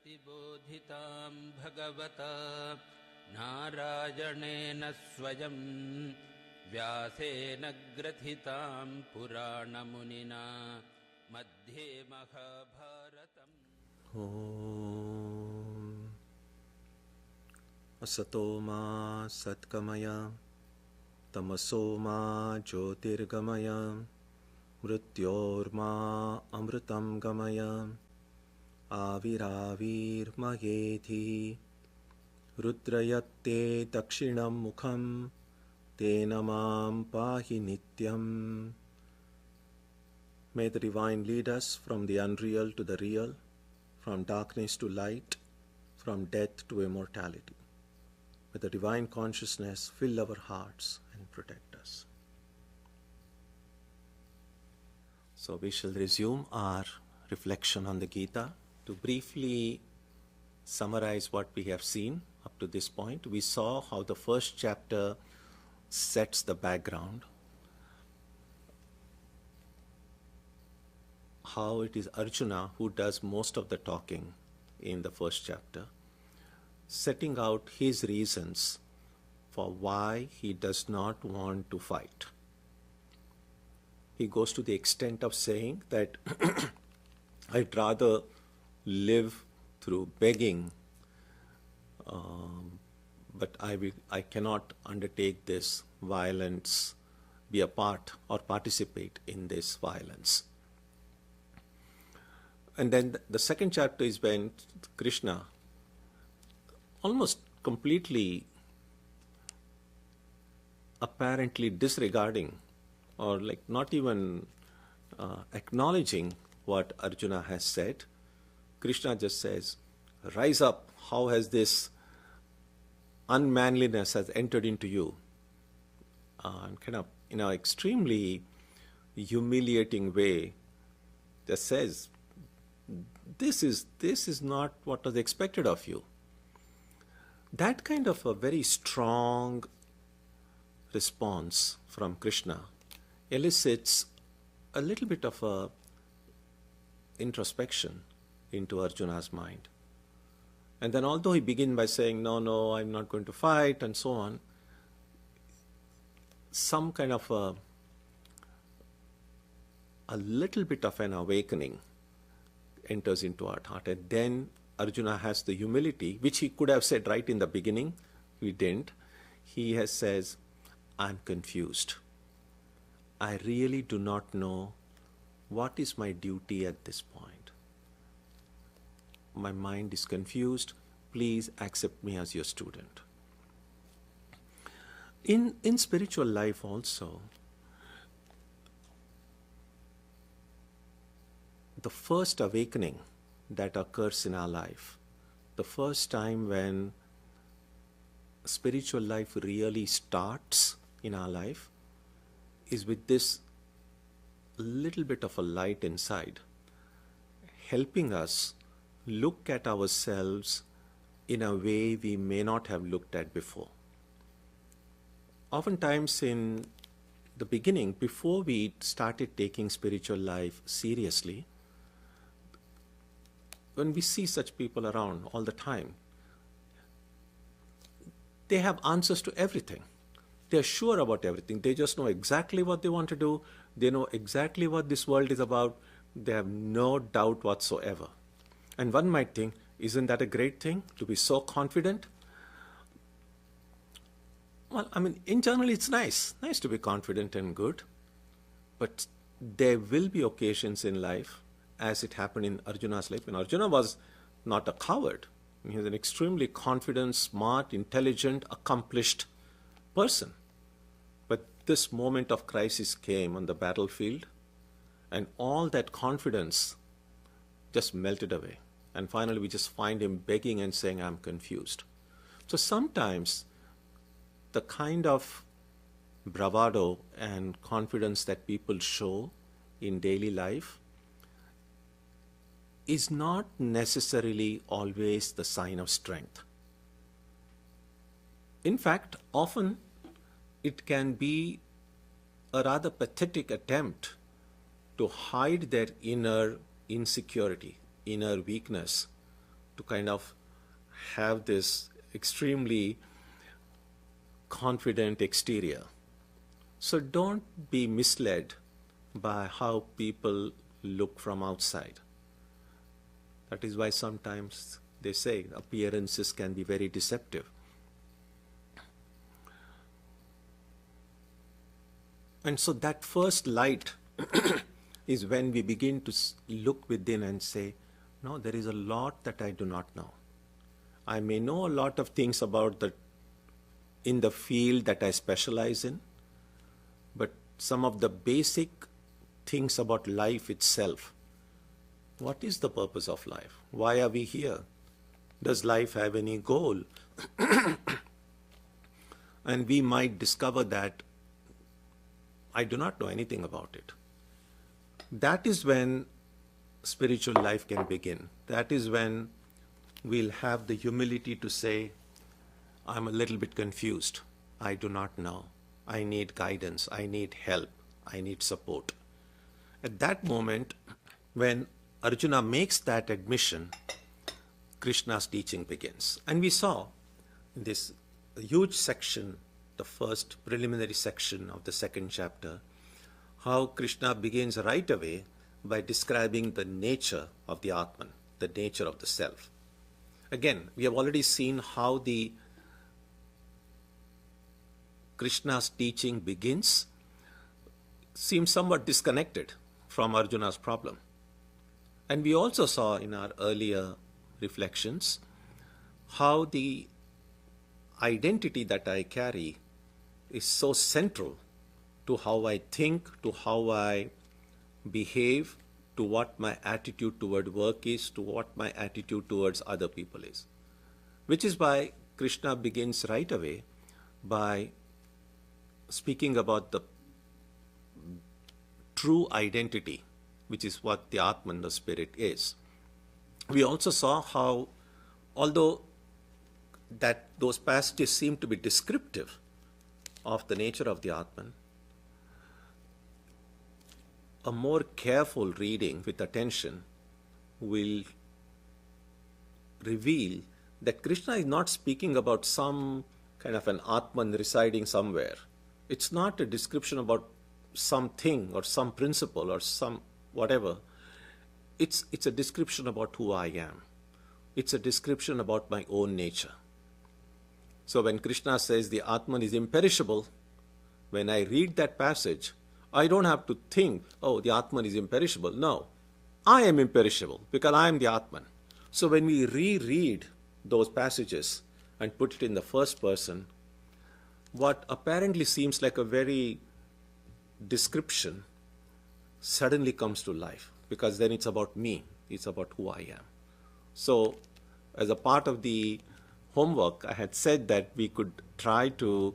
प्रतिबोधितां भगवता नारायणेन स्वयं व्यासेन ग्रथितां पुराणमुनिना मध्ये महाभारतम्। असतो मा सत्कमय तमसो मा ज्योतिर्गमय मृत्योर्मा अमृतं गमय आविराविर्मयेधि रुद्रयत्ते दक्षिणं मुखं तेन मां पाहि नित्यम्. May the divine lead us from the unreal to the real, from darkness to light, from death to immortality. May the divine consciousness fill our hearts and protect us. So we shall resume our reflection on the Gita. To briefly summarize what we have seen up to this point, we saw how the first chapter sets the background, how it is Arjuna who does most of the talking in the first chapter, setting out his reasons for why he does not want to fight. He goes to the extent of saying that I'd rather live through begging, but I cannot undertake this violence, be a part or participate in this violence. And then the second chapter is when Krishna, almost completely apparently disregarding or like not even acknowledging what Arjuna has said, Krishna just says, rise up, how has this unmanliness has entered into you? And kind of in an extremely humiliating way, just says, this is not what was expected of you. That kind of a very strong response from Krishna elicits a little bit of a introspection into Arjuna's mind. And then although he begins by saying, no, I'm not going to fight and so on, some kind of a little bit of an awakening enters into our heart. And then Arjuna has the humility, which he could have said right in the beginning. He didn't. He says, I'm confused. I really do not know what is my duty at this point. My mind is confused. Please accept me as your student. In spiritual life also, the first awakening that occurs in our life, the first time when spiritual life really starts in our life, is with this little bit of a light inside, helping us look at ourselves in a way we may not have looked at before. Oftentimes in the beginning, before we started taking spiritual life seriously, when we see such people around all the time, they have answers to everything. They are sure about everything. They just know exactly what they want to do. They know exactly what this world is about. They have no doubt whatsoever. And one might think, isn't that a great thing to be so confident? Well, I mean, in general, it's nice to be confident and good. But there will be occasions in life, as it happened in Arjuna's life, when Arjuna was not a coward. He was an extremely confident, smart, intelligent, accomplished person. But this moment of crisis came on the battlefield, and all that confidence just melted away. And finally, we just find him begging and saying, I'm confused. So sometimes the kind of bravado and confidence that people show in daily life is not necessarily always the sign of strength. In fact, often it can be a rather pathetic attempt to hide their inner insecurity, inner weakness, to kind of have this extremely confident exterior. So don't be misled by how people look from outside. That is why sometimes they say appearances can be very deceptive. And so that first light is when we begin to look within and say, no, there is a lot that I do not know. I may know a lot of things about in the field that I specialize in, but some of the basic things about life itself. What is the purpose of life? Why are we here? Does life have any goal? And we might discover that I do not know anything about it. That is when spiritual life can begin. That is when we'll have the humility to say, I'm a little bit confused. I do not know. I need guidance. I need help. I need support. At that moment, when Arjuna makes that admission, Krishna's teaching begins. And we saw in this huge section, the first preliminary section of the second chapter, how Krishna begins right away by describing the nature of the Atman, the nature of the self. Again, we have already seen how the Krishna's teaching begins, seems somewhat disconnected from Arjuna's problem. And we also saw in our earlier reflections how the identity that I carry is so central to how I think, to how I behave, to what my attitude toward work is, to what my attitude towards other people is. Which is why Krishna begins right away by speaking about the true identity, which is what the Atman, the spirit, is. We also saw how, although that those passages seem to be descriptive of the nature of the Atman, a more careful reading with attention will reveal that Krishna is not speaking about some kind of an Atman residing somewhere. It's not a description about something or some principle or some whatever. It's a description about who I am. It's a description about my own nature. So when Krishna says the Atman is imperishable, when I read that passage, I don't have to think, oh, the Atman is imperishable. No, I am imperishable because I am the Atman. So when we reread those passages and put it in the first person, what apparently seems like a very description suddenly comes to life, because then it's about me, it's about who I am. So as a part of the homework, I had said that we could try to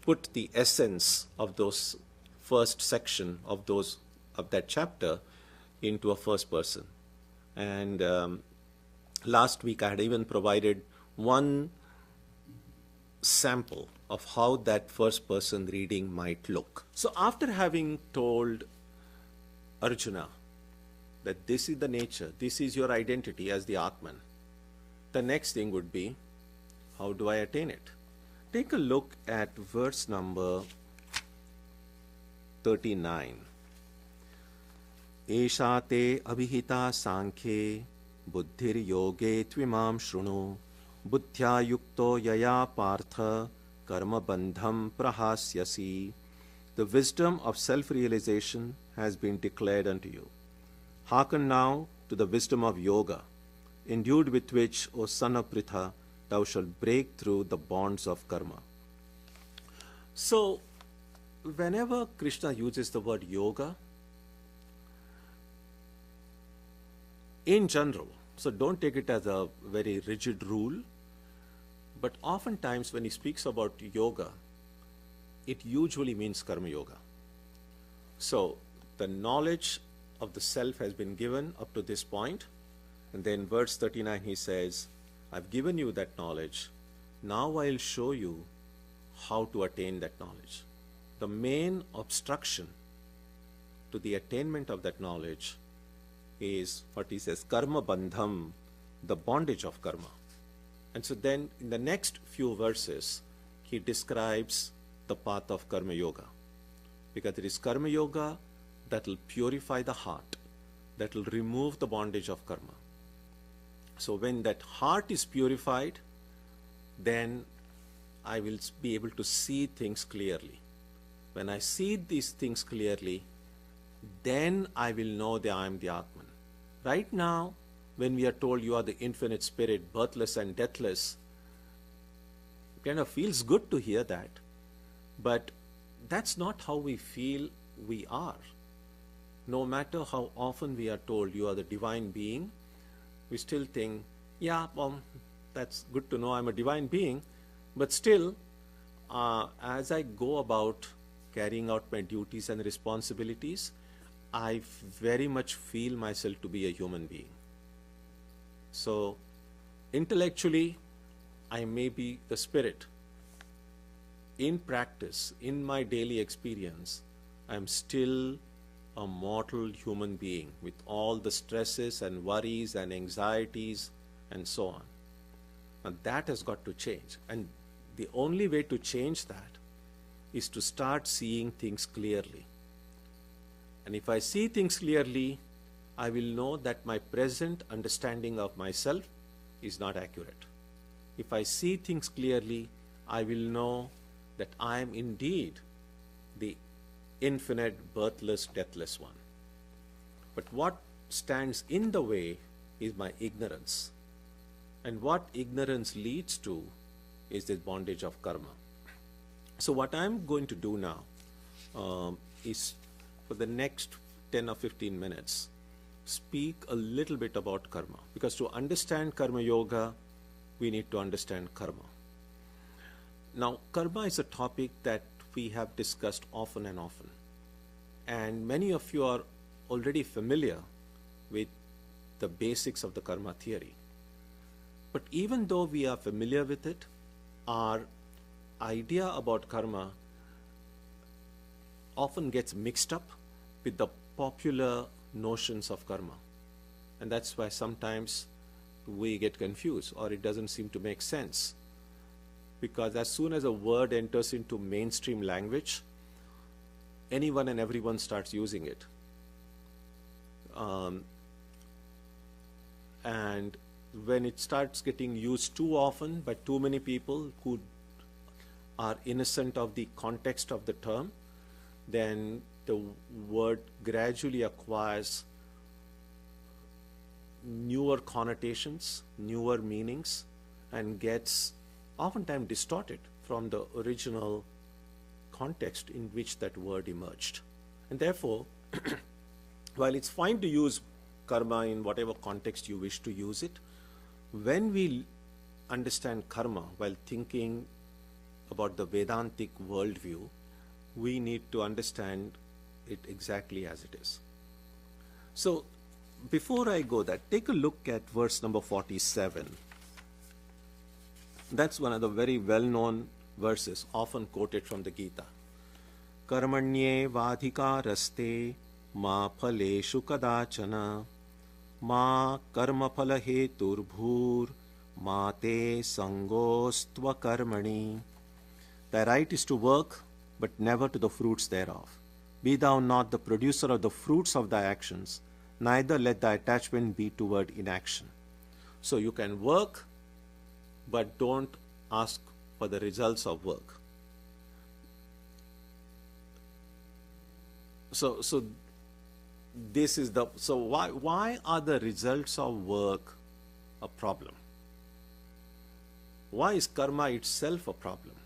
put the essence of those first section of that chapter into a first person. And last week I had even provided one sample of how that first person reading might look. So after having told Arjuna that this is the nature, this is your identity as the Atman, the next thing would be, how do I attain it? Take a look at verse number 39. Esha te abhihita sankhye buddhir yoge tvimam shrunu buddhya yukto yaya partha karma bandham prahasyasi. The wisdom of self-realization has been declared unto you. Hearken now to the wisdom of yoga, endued with which, O son of Pritha, thou shalt break through the bonds of karma. So, whenever Krishna uses the word yoga, in general, so don't take it as a very rigid rule, but oftentimes when he speaks about yoga, it usually means karma yoga. So, the knowledge of the self has been given up to this point, and then verse 39 he says, I've given you that knowledge, now I'll show you how to attain that knowledge. The main obstruction to the attainment of that knowledge is what he says, karma bandham the bondage of karma. And so then in the next few verses, he describes the path of karma yoga. Because it is karma yoga that will purify the heart, that will remove the bondage of karma. So when that heart is purified, then I will be able to see things clearly. When I see these things clearly, then I will know that I am the Atman. Right now, when we are told you are the infinite spirit, birthless and deathless, it kind of feels good to hear that. But that's not how we feel we are. No matter how often we are told you are the divine being, we still think, yeah, well, that's good to know I'm a divine being. But still, as I go about carrying out my duties and responsibilities, I very much feel myself to be a human being. So, intellectually, I may be the spirit. In practice, in my daily experience, I am still a mortal human being with all the stresses and worries and anxieties and so on. And that has got to change. And the only way to change that is to start seeing things clearly. And if I see things clearly, I will know that my present understanding of myself is not accurate. If I see things clearly, I will know that I am indeed the infinite, birthless, deathless one. But what stands in the way is my ignorance. And what ignorance leads to is the bondage of karma. So what I'm going to do now is for the next 10 or 15 minutes, speak a little bit about karma. Because to understand karma yoga, we need to understand karma. Now, karma is a topic that we have discussed often and often. And many of you are already familiar with the basics of the karma theory. But even though we are familiar with it, our idea about karma often gets mixed up with the popular notions of karma. And that's why sometimes we get confused or it doesn't seem to make sense. Because as soon as a word enters into mainstream language, anyone and everyone starts using it. And when it starts getting used too often by too many people who are innocent of the context of the term, then the word gradually acquires newer connotations, newer meanings, and gets oftentimes distorted from the original context in which that word emerged. And therefore, while it's fine to use karma in whatever context you wish to use it, when we understand karma while thinking about the Vedantic worldview, we need to understand it exactly as it is. So, before I go there, take a look at verse number 47. That's one of the very well-known verses, often quoted from the Gita. Karmanye vadhikaraste ma phaleshu kadachana ma karma phala hetur bhur ma te sangostva karmani. Thy right is to work, but never to the fruits thereof. Be thou not the producer of the fruits of thy actions, neither let thy attachment be toward inaction. So you can work, but don't ask for the results of work. So this is the, so why are the results of work a problem? Why is karma itself a problem?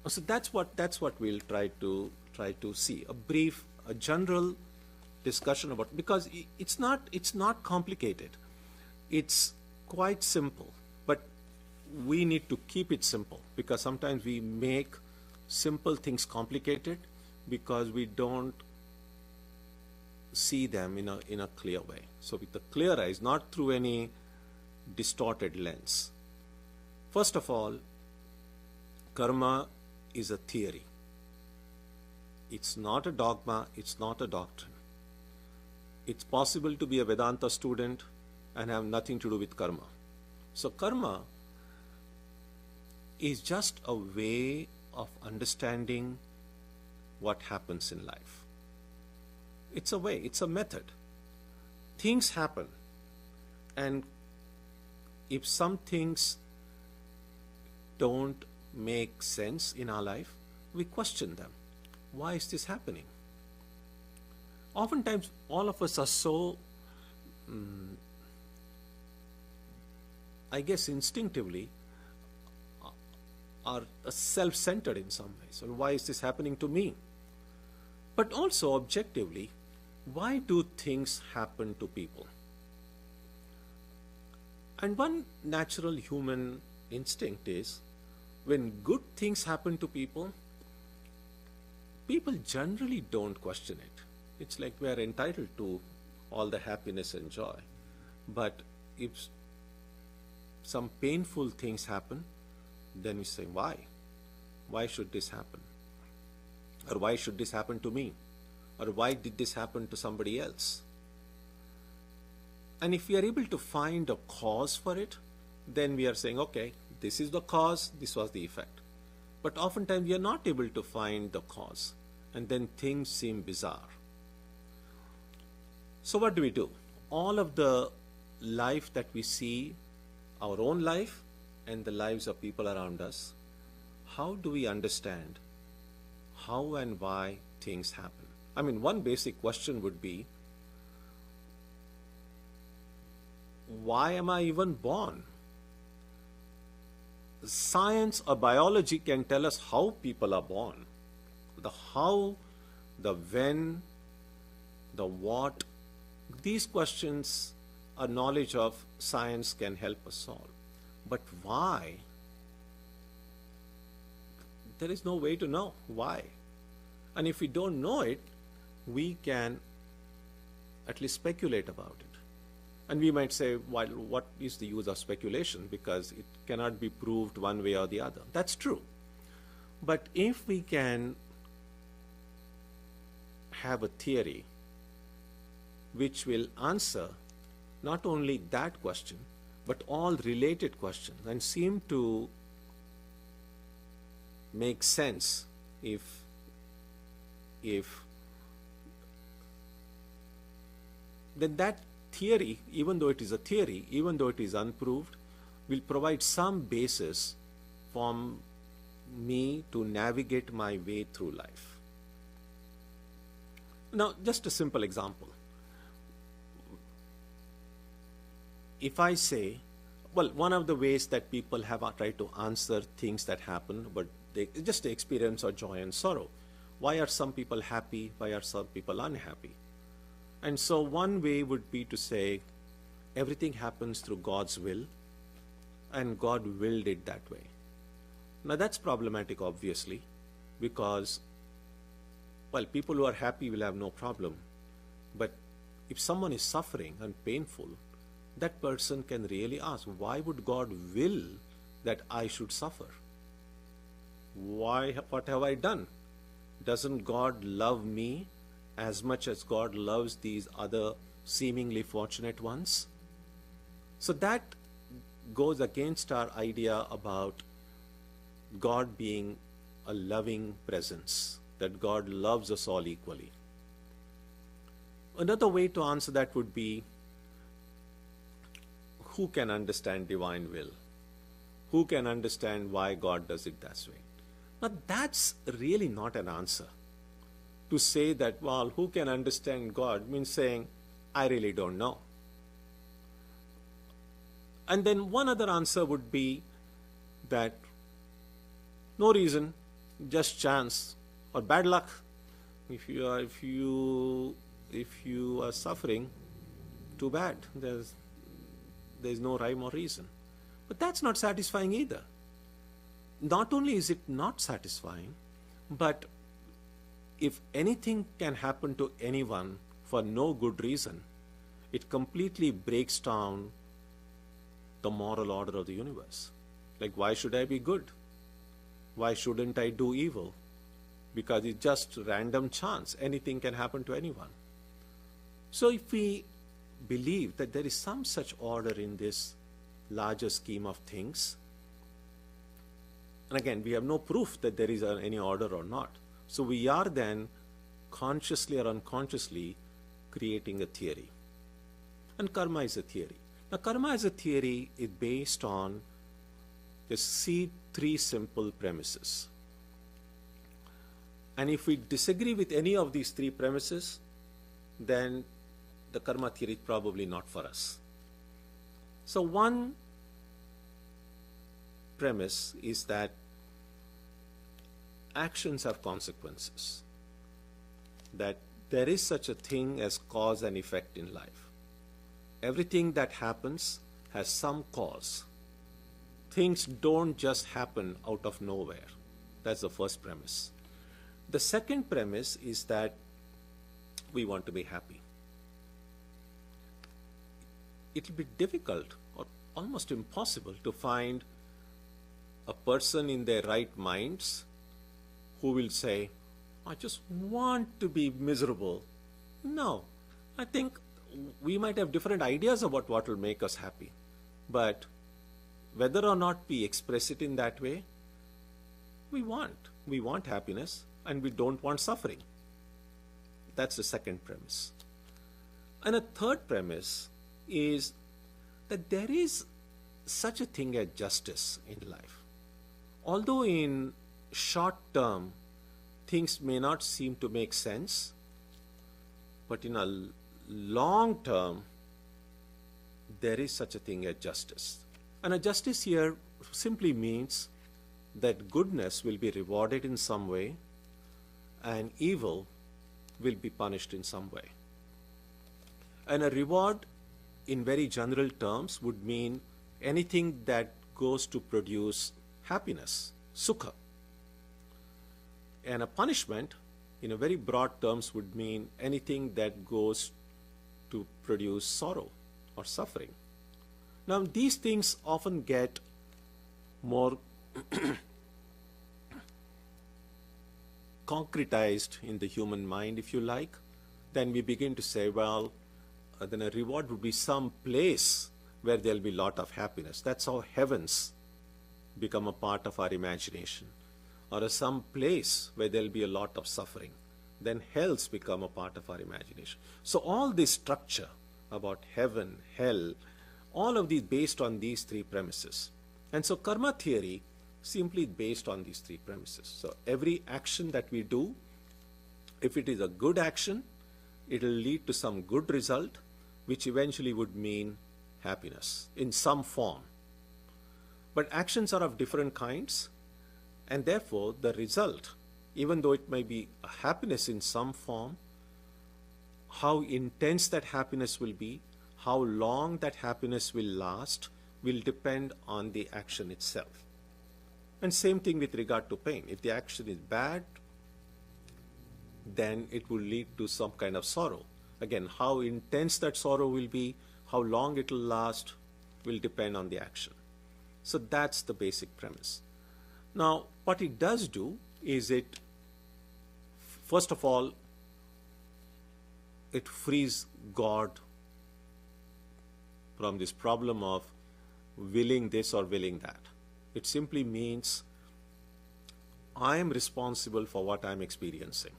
So that's what we'll try to see, a general discussion about, because it's not complicated. It's quite simple, but we need to keep it simple, because sometimes we make simple things complicated because we don't see them in a clear way. So with the clear eyes, not through any distorted lens. First of all, karma is a theory. It's not a dogma, it's not a doctrine. It's possible to be a Vedanta student and have nothing to do with karma. So karma is just a way of understanding what happens in life. It's a way, it's a method. Things happen, and if some things don't make sense in our life, we question them. Why is this happening? Oftentimes, all of us are so, I guess instinctively, are self-centered in some ways. So why is this happening to me? But also objectively, why do things happen to people? And one natural human instinct is, when good things happen to people, people generally don't question it. It's like we are entitled to all the happiness and joy. But if some painful things happen, then we say, why? Why should this happen? Or why should this happen to me? Or why did this happen to somebody else? And if we are able to find a cause for it, then we are saying, okay, this is the cause, this was the effect. But oftentimes we are not able to find the cause, and then things seem bizarre. So what do? All of the life that we see, our own life and the lives of people around us, how do we understand how and why things happen? I mean, one basic question would be, why am I even born? Science or biology can tell us how people are born. The how, the when, the what, these questions a knowledge of science can help us solve. But why? There is no way to know why. And if we don't know it, we can at least speculate about it. And we might say, well, what is the use of speculation? Because it cannot be proved one way or the other. That's true. But if we can have a theory which will answer not only that question, but all related questions, and seem to make sense if then that theory, even though it is a theory, even though it is unproved, will provide some basis for me to navigate my way through life. Now, just a simple example. If I say, well, one of the ways that people have tried to answer things that happen, but just the experience of joy and sorrow. Why are some people happy? Why are some people unhappy? And so one way would be to say, everything happens through God's will, and God willed it that way. Now that's problematic, obviously, because, well, people who are happy will have no problem. But if someone is suffering and painful, that person can really ask, why would God will that I should suffer? Why? What have I done? Doesn't God love me as much as God loves these other seemingly fortunate ones? So that goes against our idea about God being a loving presence, that God loves us all equally. Another way to answer that would be, who can understand divine will? Who can understand why God does it that way? Now that's really not an answer. To say that, well, who can understand God means saying, I really don't know. And then one other answer would be that no reason, just chance or bad luck. If you are suffering, too bad. There's no rhyme or reason. But that's not satisfying either. Not only is it not satisfying, but if anything can happen to anyone for no good reason, it completely breaks down the moral order of the universe. Like, why should I be good? Why shouldn't I do evil? Because it's just random chance. Anything can happen to anyone. So if we believe that there is some such order in this larger scheme of things. And again, we have no proof that there is any order or not. So we are then consciously or unconsciously creating a theory. And karma is a theory. Now, karma as a theory is based on three simple premises. And if we disagree with any of these three premises, then the karma theory is probably not for us. So one premise is that actions have consequences, that there is such a thing as cause and effect in life. Everything that happens has some cause. Things don't just happen out of nowhere. That's the first premise. The second premise is that we want to be happy. It will be difficult or almost impossible to find a person in their right minds who will say, I just want to be miserable. No, I think we might have different ideas about what will make us happy. But whether or not we express it in that way, we want happiness and we don't want suffering. That's the second premise. And a third premise is that there is such a thing as justice in life. Although in short term things may not seem to make sense, but in a long term there is such a thing as justice. And a justice here simply means that goodness will be rewarded in some way and evil will be punished in some way. And a reward in very general terms would mean anything that goes to produce happiness, sukha. And a punishment in a very broad terms would mean anything that goes to produce sorrow or suffering. Now these things often get more concretized in the human mind, if you like. Then we begin to say, well, then a reward would be some place where there'll be a lot of happiness. That's how heavens become a part of our imagination. Or some place where there'll be a lot of suffering. Then hells become a part of our imagination. So all this structure about heaven, hell, all of these based on these three premises. And so karma theory simply based on these three premises. So every action that we do, if it is a good action, it will lead to some good result, which eventually would mean happiness in some form. But actions are of different kinds, and therefore the result, even though it may be a happiness in some form, how intense that happiness will be, how long that happiness will last, will depend on the action itself. And same thing with regard to pain. If the action is bad, then it will lead to some kind of sorrow. Again, how intense that sorrow will be, how long it will last, will depend on the action. So that's the basic premise. Now, what it does do is it, first of all, it frees God from this problem of willing this or willing that. It simply means I am responsible for what I am experiencing.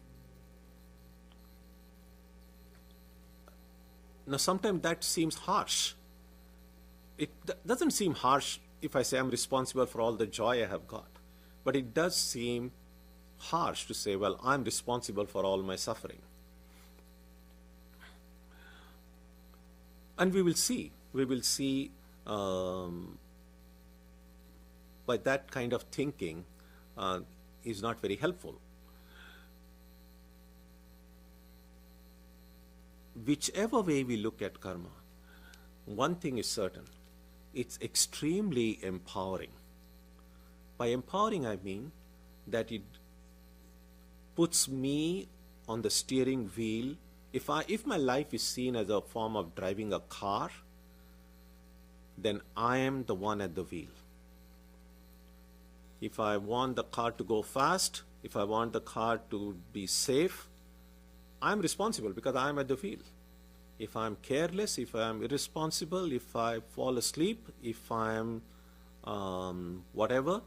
Now, sometimes that seems harsh. It doesn't seem harsh if I say I'm responsible for all the joy I have got. But it does seem harsh to say, well, I'm responsible for all my suffering. And we will see by that kind of thinking is not very helpful. Whichever way we look at karma, one thing is certain, it's extremely empowering. By empowering, I mean that it puts me on the steering wheel. If my life is seen as a form of driving a car, then I am the one at the wheel. If I want the car to go fast, if I want the car to be safe, I'm responsible because I'm at the wheel. If I'm careless, if I'm irresponsible, if I fall asleep, if I'm whatever,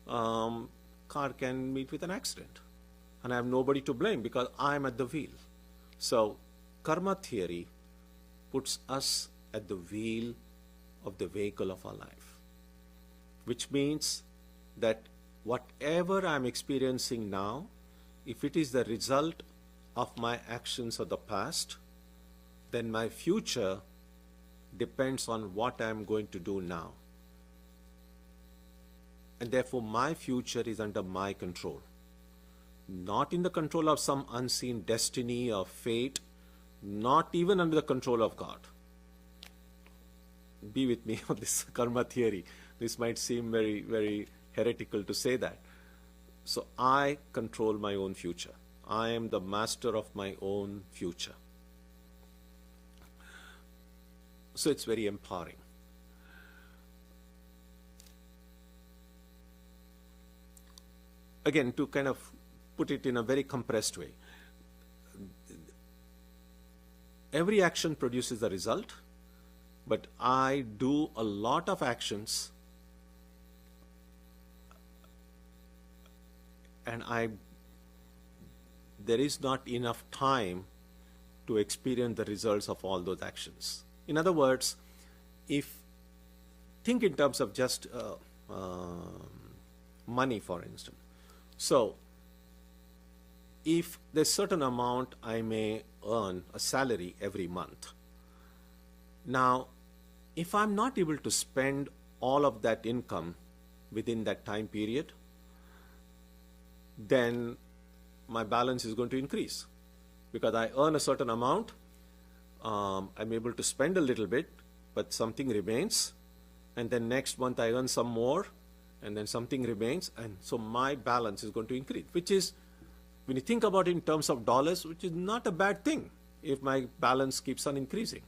car can meet with an accident. And I have nobody to blame because I'm at the wheel. So karma theory puts us at the wheel of the vehicle of our life, which means that whatever I'm experiencing now, if it is the result of my actions of the past, then my future depends on what I'm going to do now. And therefore my future is under my control, not in the control of some unseen destiny or fate, not even under the control of God. Be with me on this karma theory. This might seem very, very heretical to say that. So I control my own future. I am the master of my own future. So it's very empowering. Again, to kind of put it in a very compressed way, every action produces a result, but I do a lot of actions and there is not enough time to experience the results of all those actions. In other words, think in terms of just money, for instance. So if there's a certain amount I may earn a salary every month. Now, if I'm not able to spend all of that income within that time period, then my balance is going to increase. Because I earn a certain amount, I'm able to spend a little bit, but something remains. And then next month I earn some more, and then something remains. And so my balance is going to increase, which is, when you think about it in terms of dollars, which is not a bad thing if my balance keeps on increasing.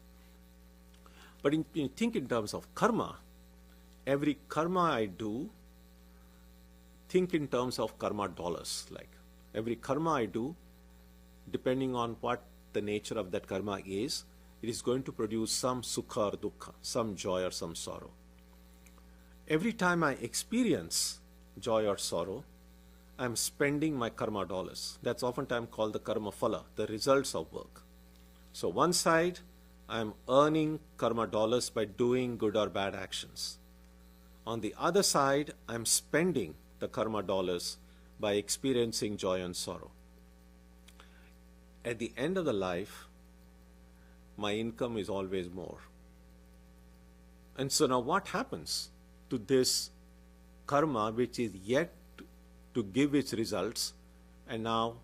But when you think in terms of karma, every karma I do, think in terms of karma dollars. Like every karma I do, depending on what the nature of that karma is, it is going to produce some sukha or dukkha, some joy or some sorrow. Every time I experience joy or sorrow, I'm spending my karma dollars. That's oftentimes called the karma phala, the results of work. So one side, I'm earning karma dollars by doing good or bad actions. On the other side, I'm spending the karma dollars by experiencing joy and sorrow. At the end of the life, my income is always more. And so now what happens to this karma which is yet to give its results, and now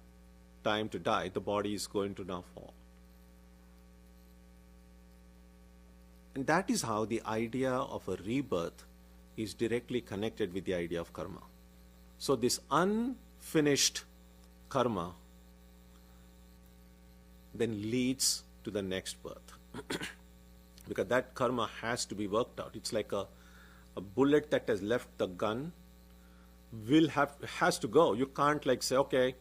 time to die, the body is going to now fall. And that is how the idea of a rebirth is directly connected with the idea of karma. So this unfinished karma then leads to the next birth. Because that karma has to be worked out. It's like a bullet that has left the gun has to go. You can't like say, okay,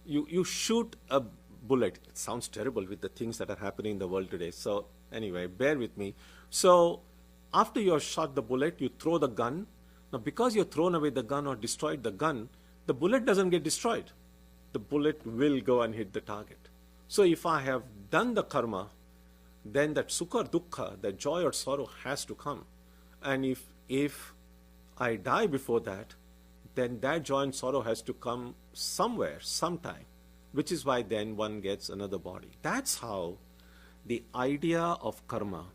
you shoot a bullet. It sounds terrible with the things that are happening in the world today. So anyway, bear with me. So after you have shot the bullet, you throw the gun. Now because you've thrown away the gun or destroyed the gun, the bullet doesn't get destroyed. The bullet will go and hit the target. So if I have done the karma, then that sukha or dukkha, that joy or sorrow has to come. And if I die before that, then that joy and sorrow has to come somewhere, sometime, which is why then one gets another body. That's how the idea of karma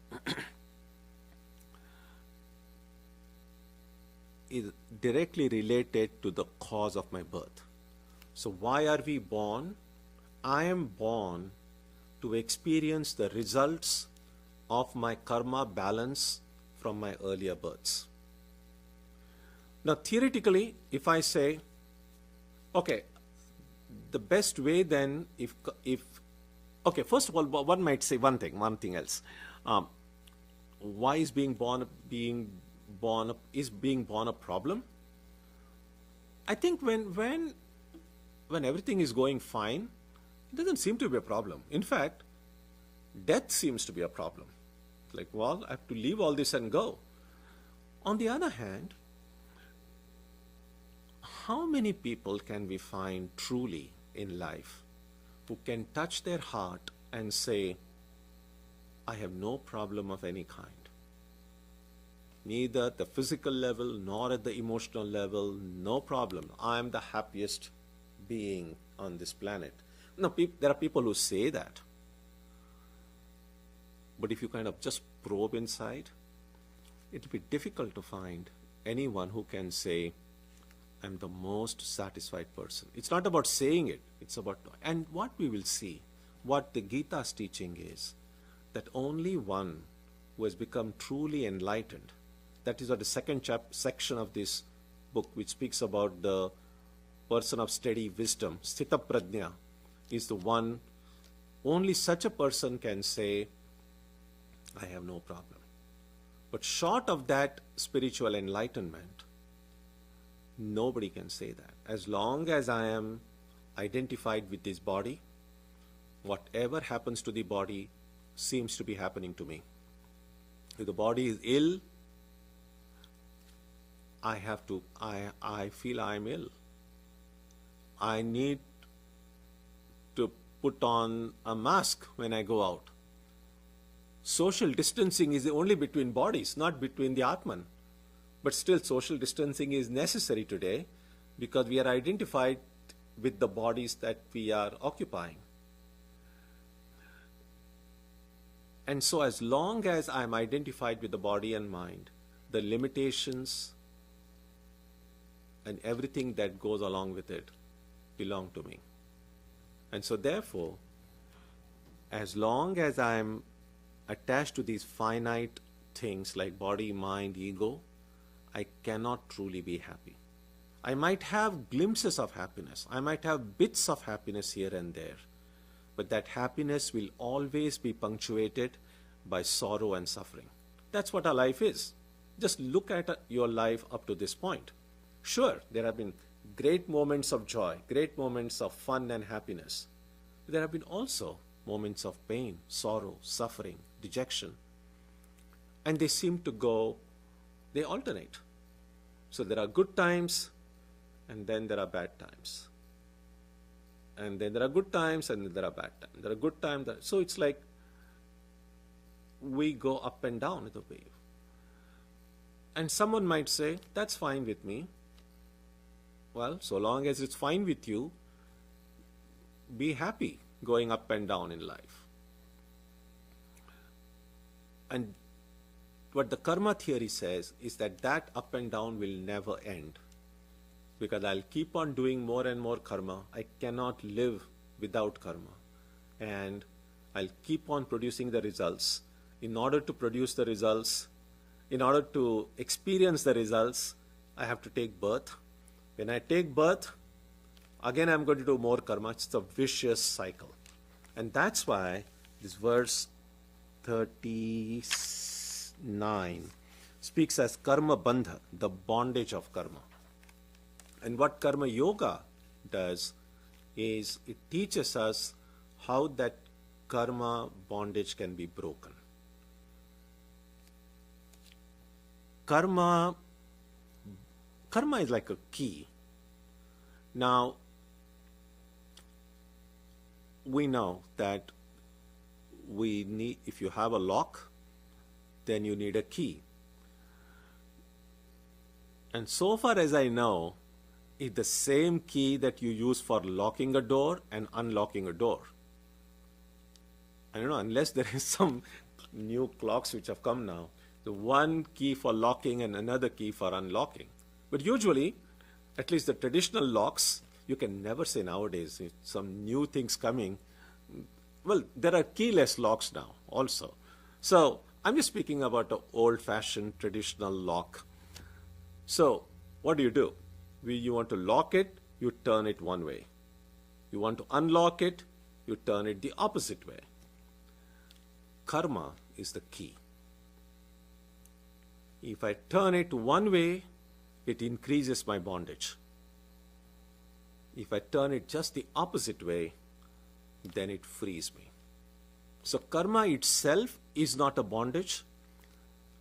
is directly related to the cause of my birth. So why are we born? I am born to experience the results of my karma balance from my earlier births. Now theoretically, if I say, okay, the best way then, okay, first of all, one might say one thing else. Why is being born a problem? I think when everything is going fine, it doesn't seem to be a problem. In fact, Death seems to be a problem. Like, well, I have to leave all this and go. On the other hand, how many people can we find truly in life who can touch their heart and say, I have no problem of any kind? Neither at the physical level nor at the emotional level, no problem. I am the happiest being on this planet. Now, there are people who say that. But if you kind of just probe inside, it will be difficult to find anyone who can say, I'm the most satisfied person. It's not about saying it, it's about, and what we will see, what the Gita's teaching is, that only one who has become truly enlightened, that is what the second section of this book, which speaks about the person of steady wisdom, Sthita Prajna, is the one, only such a person can say, I have no problem. But short of that spiritual enlightenment, nobody can say that. As long as I am identified with this body, whatever happens to the body seems to be happening to me. If the body is ill, I feel I'm ill. I need to put on a mask when I go out. Social distancing is only between bodies, not between the Atman. But still, social distancing is necessary today because we are identified with the bodies that we are occupying. And so as long as I'm identified with the body and mind, the limitations and everything that goes along with it belong to me. And so therefore, as long as I'm attached to these finite things like body, mind, ego, I cannot truly be happy. I might have glimpses of happiness. I might have bits of happiness here and there. But that happiness will always be punctuated by sorrow and suffering. That's what our life is. Just look at your life up to this point. Sure, there have been great moments of joy, great moments of fun and happiness. There have been also moments of pain, sorrow, suffering, dejection. And they seem to go, they alternate. So there are good times, and then there are bad times. And then there are good times, and then there are bad times. There are good times. So it's like we go up and down with the wave. And someone might say, that's fine with me. Well, so long as it's fine with you, be happy going up and down in life. And what the karma theory says is that that up and down will never end. Because I'll keep on doing more and more karma. I cannot live without karma. And I'll keep on producing the results. In order to produce the results, in order to experience the results, I have to take birth. When I take birth, again I'm going to do more karma. It's a vicious cycle. And that's why this verse 39 speaks as karma bandha, the bondage of karma. And what karma yoga does is it teaches us how that karma bondage can be broken. Karma is like a key. Now, we know that we need, if you have a lock, then you need a key. And so far as I know, it's the same key that you use for locking a door and unlocking a door. I don't know, unless there is some new clocks which have come now. The one key for locking and another key for unlocking. But usually, at least the traditional locks, you can never say nowadays, some new things coming. Well, there are keyless locks now also. So I'm just speaking about an old-fashioned traditional lock. So what do? You want to lock it, you turn it one way. You want to unlock it, you turn it the opposite way. Karma is the key. If I turn it one way, it increases my bondage. If I turn it just the opposite way, then it frees me. So karma itself is not a bondage.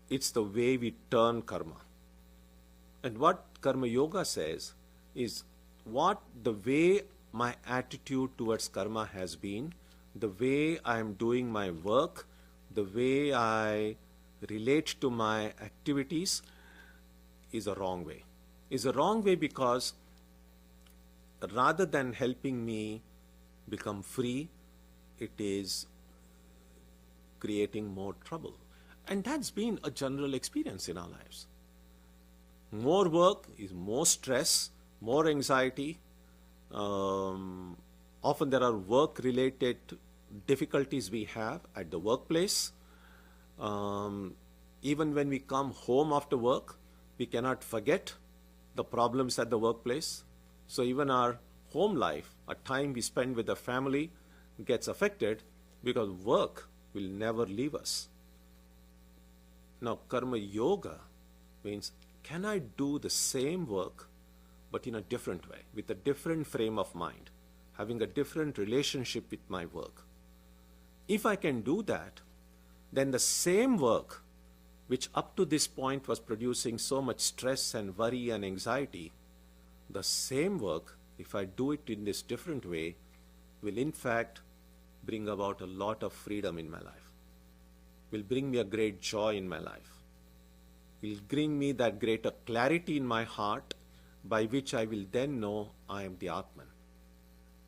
It's the way we turn karma. And what Karma Yoga says is what the way my attitude towards karma has been, the way I am doing my work, the way I relate to my activities is a wrong way. Is a wrong way because rather than helping me become free, it is creating more trouble. And that's been a general experience in our lives. More work is more stress, more anxiety. Often there are work-related difficulties we have at the workplace. Even when we come home after work, we cannot forget the problems at the workplace. So even our home life, our time we spend with the family gets affected because work will never leave us. Now, Karma Yoga means, can I do the same work but in a different way, with a different frame of mind, having a different relationship with my work? If I can do that, then the same work which up to this point was producing so much stress and worry and anxiety, the same work, if I do it in this different way, will in fact bring about a lot of freedom in my life, will bring me a great joy in my life, will bring me that greater clarity in my heart by which I will then know I am the Atman.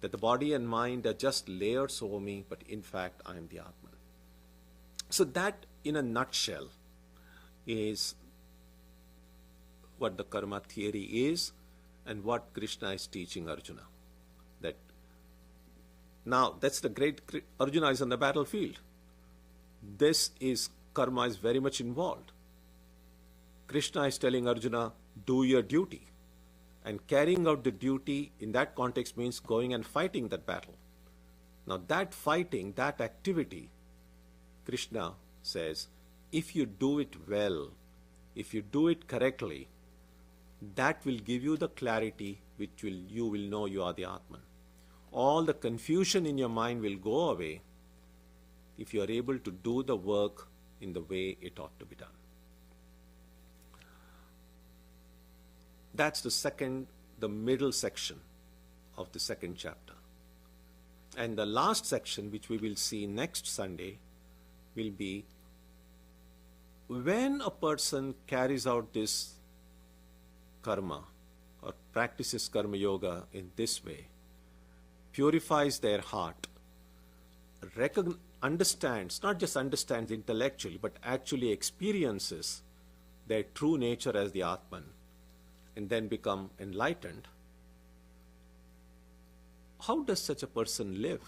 That the body and mind are just layers over me, but in fact I am the Atman. So that in a nutshell is what the karma theory is and what Krishna is teaching Arjuna. That now that's the great, Arjuna is on the battlefield. This is, karma is very much involved. Krishna is telling Arjuna, do your duty. And carrying out the duty in that context means going and fighting that battle. Now that fighting, that activity, Krishna says, if you do it well, if you do it correctly, that will give you the clarity which you will know you are the Atman. All the confusion in your mind will go away if you are able to do the work in the way it ought to be done. That's the middle section of the second chapter. And the last section, which we will see next Sunday, will be when a person carries out this karma or practices karma yoga in this way, purifies their heart, understands, not just understands intellectually, but actually experiences their true nature as the Atman, and then become enlightened. How does such a person live?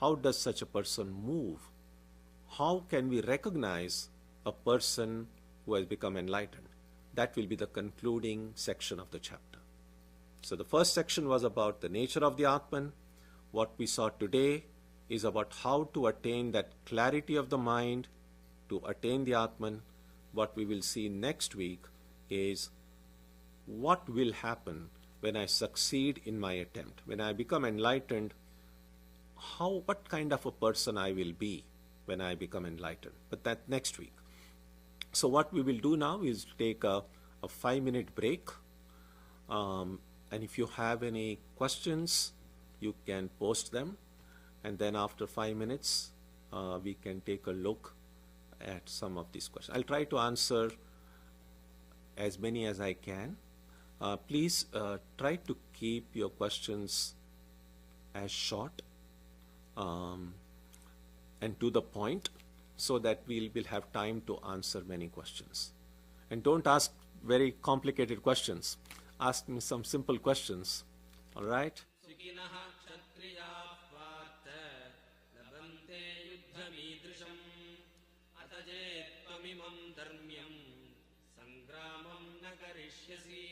How does such a person move? How can we recognize a person who has become enlightened? That will be the concluding section of the chapter. So the first section was about the nature of the Atman. What we saw today is about how to attain that clarity of the mind, to attain the Atman. What we will see next week is what will happen when I succeed in my attempt. When I become enlightened, what kind of a person I will be when I become enlightened. But that next week. So what we will do now is take a 5-minute break. And if you have any questions, you can post them. And then after 5 minutes, we can take a look at some of these questions. I'll try to answer as many as I can. Please try to keep your questions as short and to the point, so that we will have time to answer many questions. And don't ask very complicated questions. Ask me some simple questions. All right?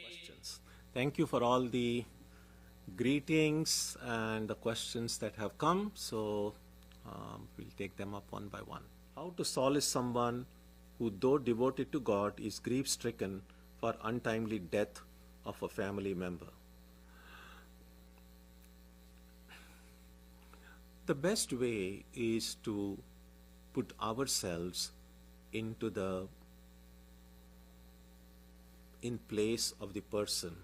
Questions. Thank you for all the greetings and the questions that have come. So we'll take them up one by one. How to solace someone who, though devoted to God, is grief-stricken for untimely death of a family member? The best way is to put ourselves into in place of the person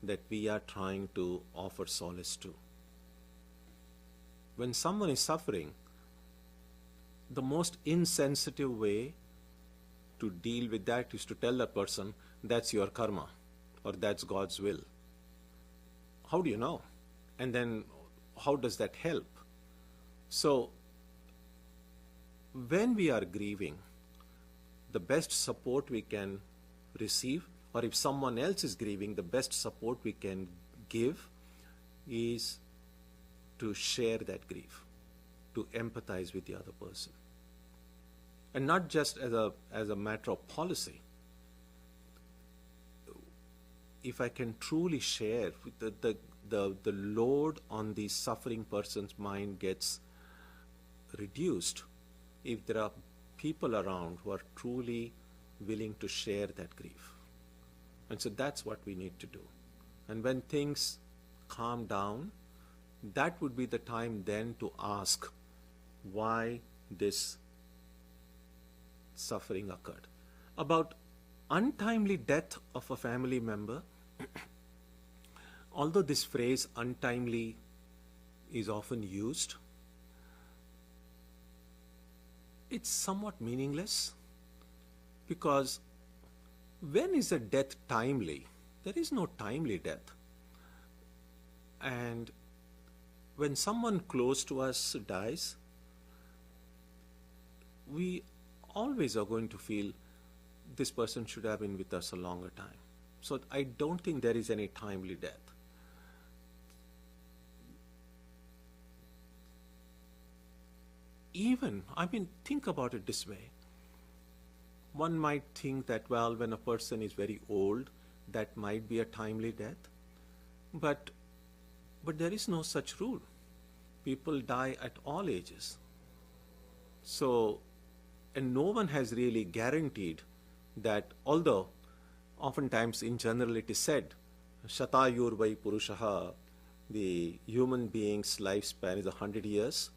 that we are trying to offer solace to. When someone is suffering, the most insensitive way to deal with that is to tell that person, that's your karma, or that's God's will. How do you know? And then how does that help? So, when we are grieving, the best support we can receive, or if someone else is grieving, the best support we can give is to share that grief, to empathize with the other person. And not just as a matter of policy. If I can truly share, the load on the suffering person's mind gets reduced if there are people around who are truly willing to share that grief. And so that's what we need to do. And when things calm down, that would be the time then to ask why this suffering occurred. About untimely death of a family member, although this phrase untimely is often used, it's somewhat meaningless, because when is a death timely? There is no timely death. And when someone close to us dies, we always are going to feel this person should have been with us a longer time. So I don't think there is any timely death. Think about it this way. One might think that, well, when a person is very old, that might be a timely death. But there is no such rule. People die at all ages. So, and no one has really guaranteed that, although oftentimes in general it is said, Shatayur vai Purushaha, the human being's lifespan is 100 years.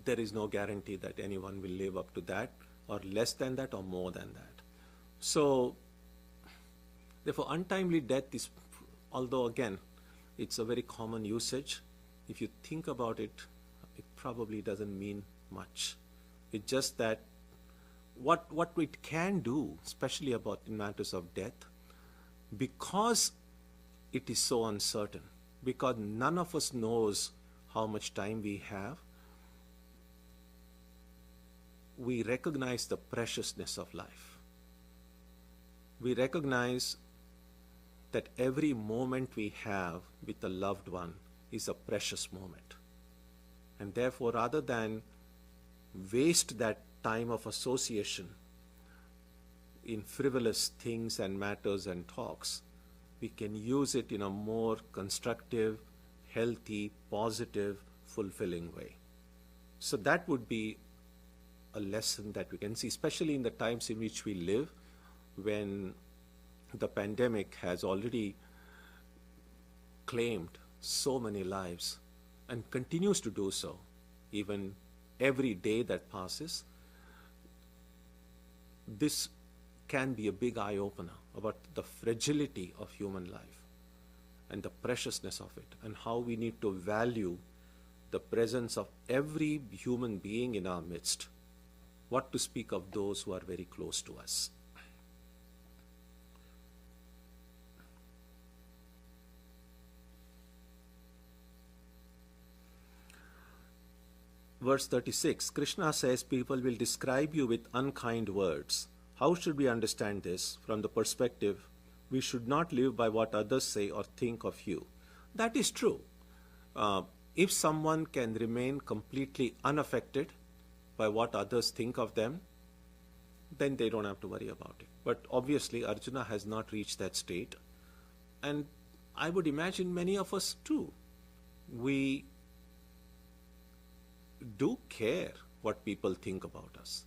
There is no guarantee that anyone will live up to that, or less than that, or more than that. So, therefore, untimely death is, although again, it's a very common usage, if you think about it, it probably doesn't mean much. It's just that what it can do, especially about in matters of death, because it is so uncertain, because none of us knows how much time we have, we recognize the preciousness of life. We recognize that every moment we have with a loved one is a precious moment. And therefore, rather than waste that time of association in frivolous things and matters and talks, we can use it in a more constructive, healthy, positive, fulfilling way. So that would be a lesson that we can see, especially in the times in which we live, when the pandemic has already claimed so many lives and continues to do so, even every day that passes. This can be a big eye-opener about the fragility of human life and the preciousness of it, and how we need to value the presence of every human being in our midst. What to speak of those who are very close to us. Verse 36, Krishna says, people will describe you with unkind words. How should we understand this? From the perspective, we should not live by what others say or think of you. That is true. If someone can remain completely unaffected by what others think of them, then they don't have to worry about it. But obviously, Arjuna has not reached that state. And I would imagine many of us too. We do care what people think about us.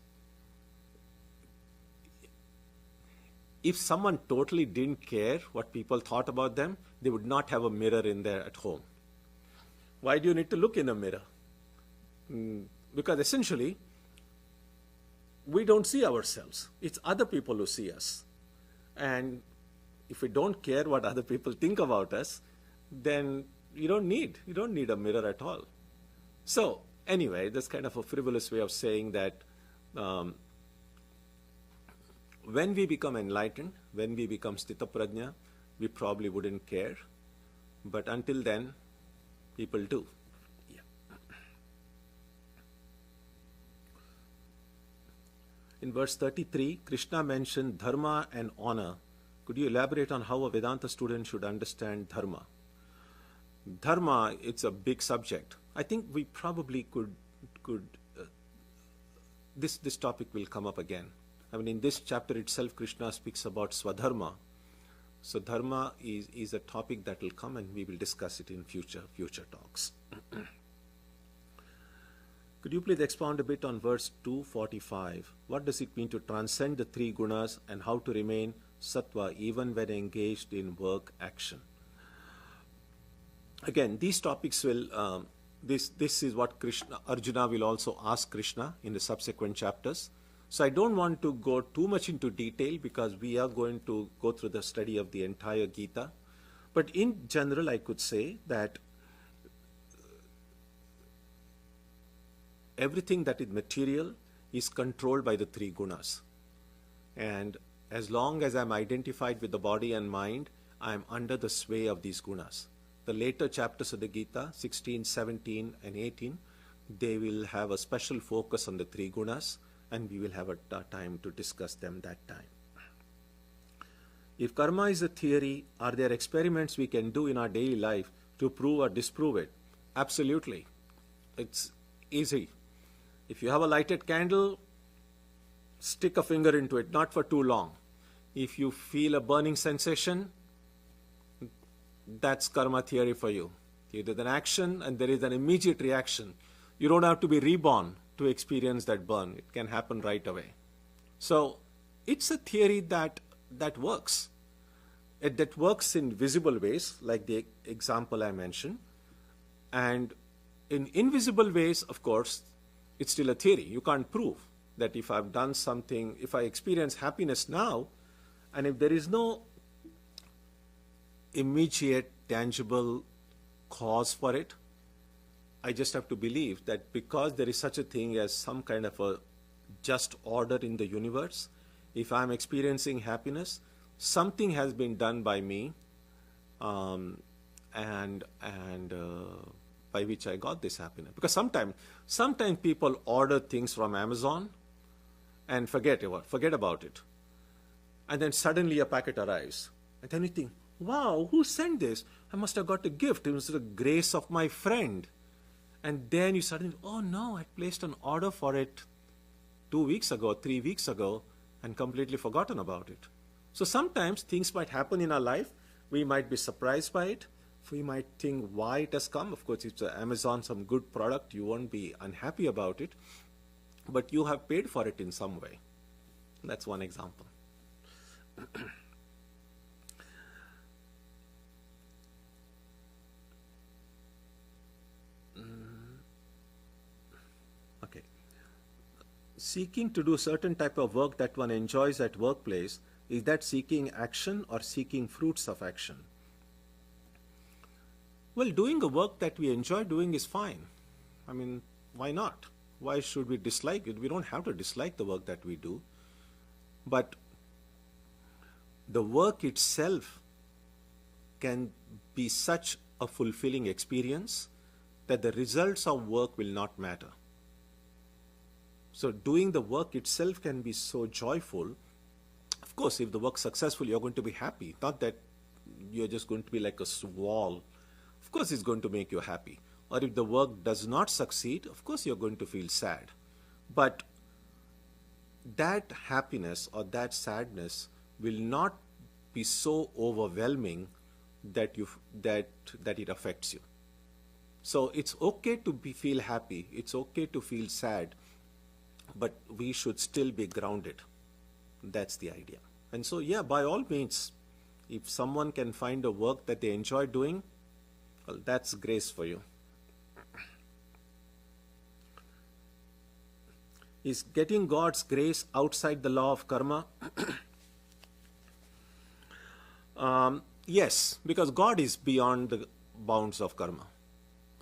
If someone totally didn't care what people thought about them, they would not have a mirror in there at home. Why do you need to look in a mirror? Because essentially, we don't see ourselves. It's other people who see us. And if we don't care what other people think about us, then you don't need a mirror at all. So anyway, that's kind of a frivolous way of saying that when we become enlightened, when we become sthita prajna, we probably wouldn't care. But until then, people do. Yeah. In verse 33, Krishna mentioned dharma and honor. Could you elaborate on how a Vedanta student should understand dharma? Dharma, it's a big subject. I think we probably could this topic will come up again. I mean, in this chapter itself, Krishna speaks about swadharma. So dharma is a topic that will come, and we will discuss it in future talks. Could you please expound a bit on verse 245? What does it mean to transcend the three gunas and how to remain sattva even when engaged in work action? Again, these topics will, this is what Arjuna will also ask Krishna in the subsequent chapters. So I don't want to go too much into detail because we are going to go through the study of the entire Gita. But in general, I could say that everything that is material is controlled by the three gunas. And as long as I'm identified with the body and mind, I'm under the sway of these gunas. The later chapters of the Gita, 16, 17, and 18, they will have a special focus on the three gunas, and we will have a time to discuss them that time. If karma is a theory, are there experiments we can do in our daily life to prove or disprove it? Absolutely. It's easy. If you have a lighted candle, stick a finger into it, not for too long. If you feel a burning sensation, that's karma theory for you. You did an action and there is an immediate reaction. You don't have to be reborn to experience that burn. It can happen right away. So it's a theory that works. That works in visible ways, like the example I mentioned. And in invisible ways, of course, it's still a theory. You can't prove that if I've done something, if I experience happiness now, and if there is no immediate, tangible cause for it, I just have to believe that because there is such a thing as some kind of a just order in the universe, if I'm experiencing happiness, something has been done by me, and by which I got this happiness. Because sometimes people order things from Amazon and forget about it. And then suddenly a packet arrives. And then you think, wow, who sent this? I must have got a gift. It was the grace of my friend. And then you suddenly, oh no, I placed an order for it 2 weeks ago, 3 weeks ago, and completely forgotten about it. So sometimes things might happen in our life. We might be surprised by it. We might think why it has come. Of course, if it's Amazon, some good product, you won't be unhappy about it. But you have paid for it in some way. That's one example. Okay. Seeking to do certain type of work that one enjoys at workplace, is that seeking action or seeking fruits of action? Well, doing a work that we enjoy doing is fine. I mean, why not? Why should we dislike it? We don't have to dislike the work that we do. But the work itself can be such a fulfilling experience that the results of work will not matter. So doing the work itself can be so joyful. Of course, if the work is successful, you're going to be happy. Not that you're just going to be like a wall. Of course, it's going to make you happy. Or if the work does not succeed, of course, you're going to feel sad. But that happiness or that sadness will not be so overwhelming that it affects you. So it's okay to feel happy. It's okay to feel sad. But we should still be grounded. That's the idea. And so, yeah, by all means, if someone can find a work that they enjoy doing, well, that's grace for you. Is getting God's grace outside the law of karma? Yes, because God is beyond the bounds of karma.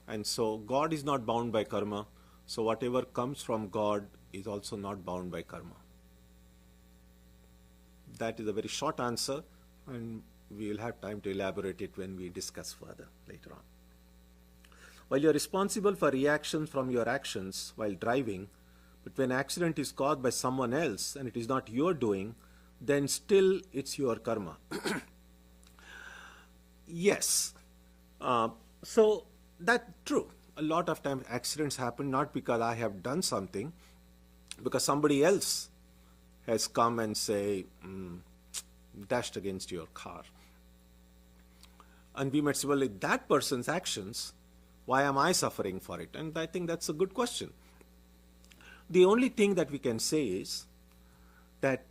And so God is not bound by karma. So whatever comes from God is also not bound by karma. That is a very short answer, and we will have time to elaborate it when we discuss further later on. While you are responsible for reactions from your actions while driving, but when accident is caused by someone else and it is not your doing, then still it's your karma. Yes. So that's true. A lot of times accidents happen not because I have done something, because somebody else has come and say, dashed against your car. And we might say, well, if that person's actions, why am I suffering for it? And I think that's a good question. The only thing that we can say is that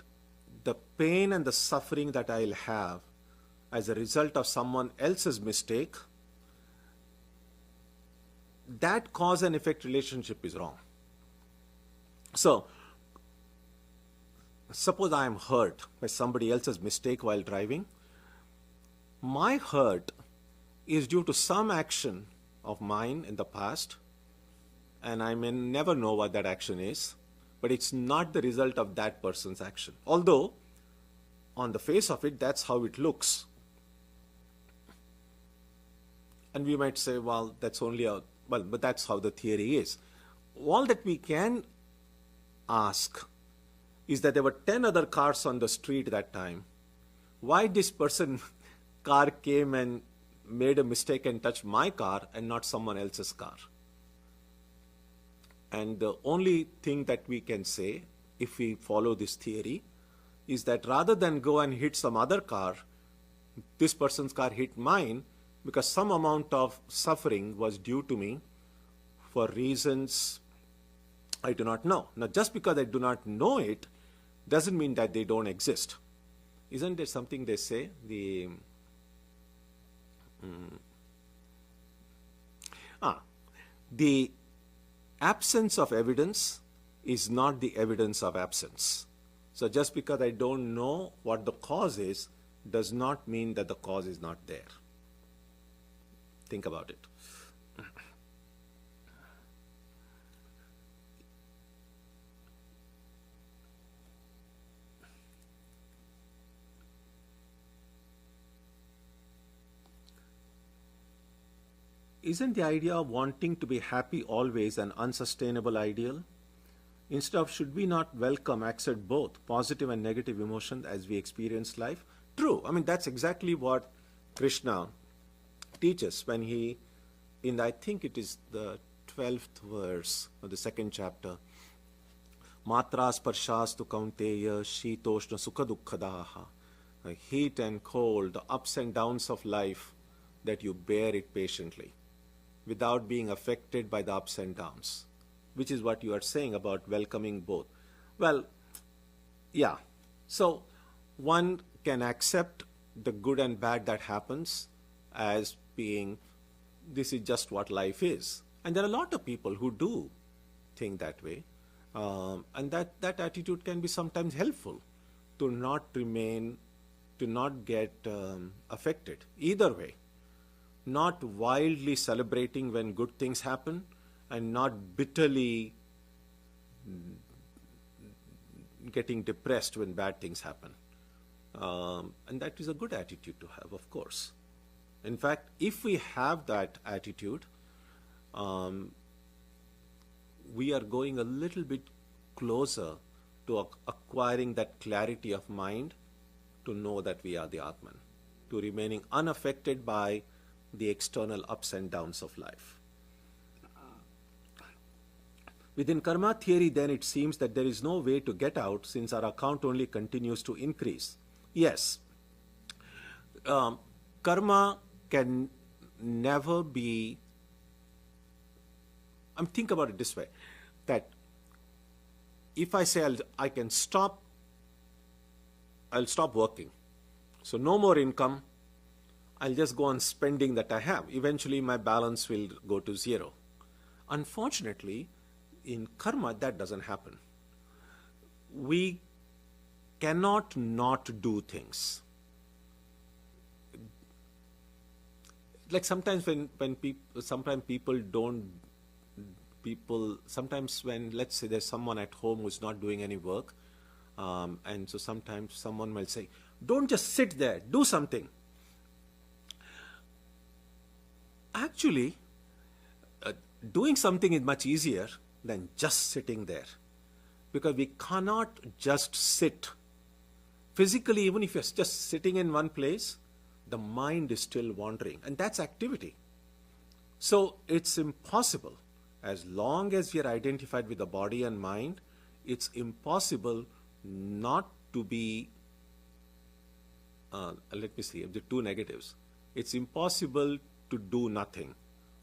the pain and the suffering that I'll have as a result of someone else's mistake, that cause and effect relationship is wrong. So, suppose I am hurt by somebody else's mistake while driving. My hurt is due to some action of mine in the past, and I may never know what that action is, but it's not the result of that person's action. Although, on the face of it, that's how it looks. And we might say, well, but that's how the theory is. All that we can ask is that there were 10 other cars on the street that time. Why this car came and made a mistake and touched my car and not someone else's car? And the only thing that we can say, if we follow this theory, is that rather than go and hit some other car, this person's car hit mine because some amount of suffering was due to me for reasons I do not know. Now, just because I do not know it doesn't mean that they don't exist. Isn't there something they say? The absence of evidence is not the evidence of absence. So just because I don't know what the cause is does not mean that the cause is not there. Think about it. Isn't the idea of wanting to be happy always an unsustainable ideal? Instead, should we not welcome, accept both positive and negative emotions as we experience life? True. I mean, that's exactly what Krishna teaches when he, I think it is the 12th verse of the 2nd chapter, Matras parshastu kaunteya shitoshna sukha dukkhadaha. The heat and cold, the ups and downs of life, that you bear it patiently without being affected by the ups and downs, which is what you are saying about welcoming both. Well, yeah. So one can accept the good and bad that happens as being, this is just what life is. And there are a lot of people who do think that way. And that attitude can be sometimes helpful to not get affected. Either way. Not wildly celebrating when good things happen and not bitterly getting depressed when bad things happen. And that is a good attitude to have, of course. In fact, if we have that attitude, we are going a little bit closer to acquiring that clarity of mind to know that we are the Atman, to remaining unaffected by the external ups and downs of life. Within karma theory, then, it seems that there is no way to get out since our account only continues to increase. Yes, karma can never be, think about it this way, that if I say I'll stop working, so no more income, I'll just go on spending that I have. Eventually my balance will go to zero. Unfortunately, in karma that doesn't happen. we cannot not do things. Like sometimes sometimes when, let's say there's someone at home who's not doing any work, and so sometimes someone might say, don't just sit there, do something. Actually, doing something is much easier than just sitting there, because we cannot just sit. Physically, even if you're just sitting in one place, the mind is still wandering, and that's activity. So it's impossible. As long as we are identified with the body and mind, it's impossible not to be, let me see, the two negatives. It's impossible to do nothing,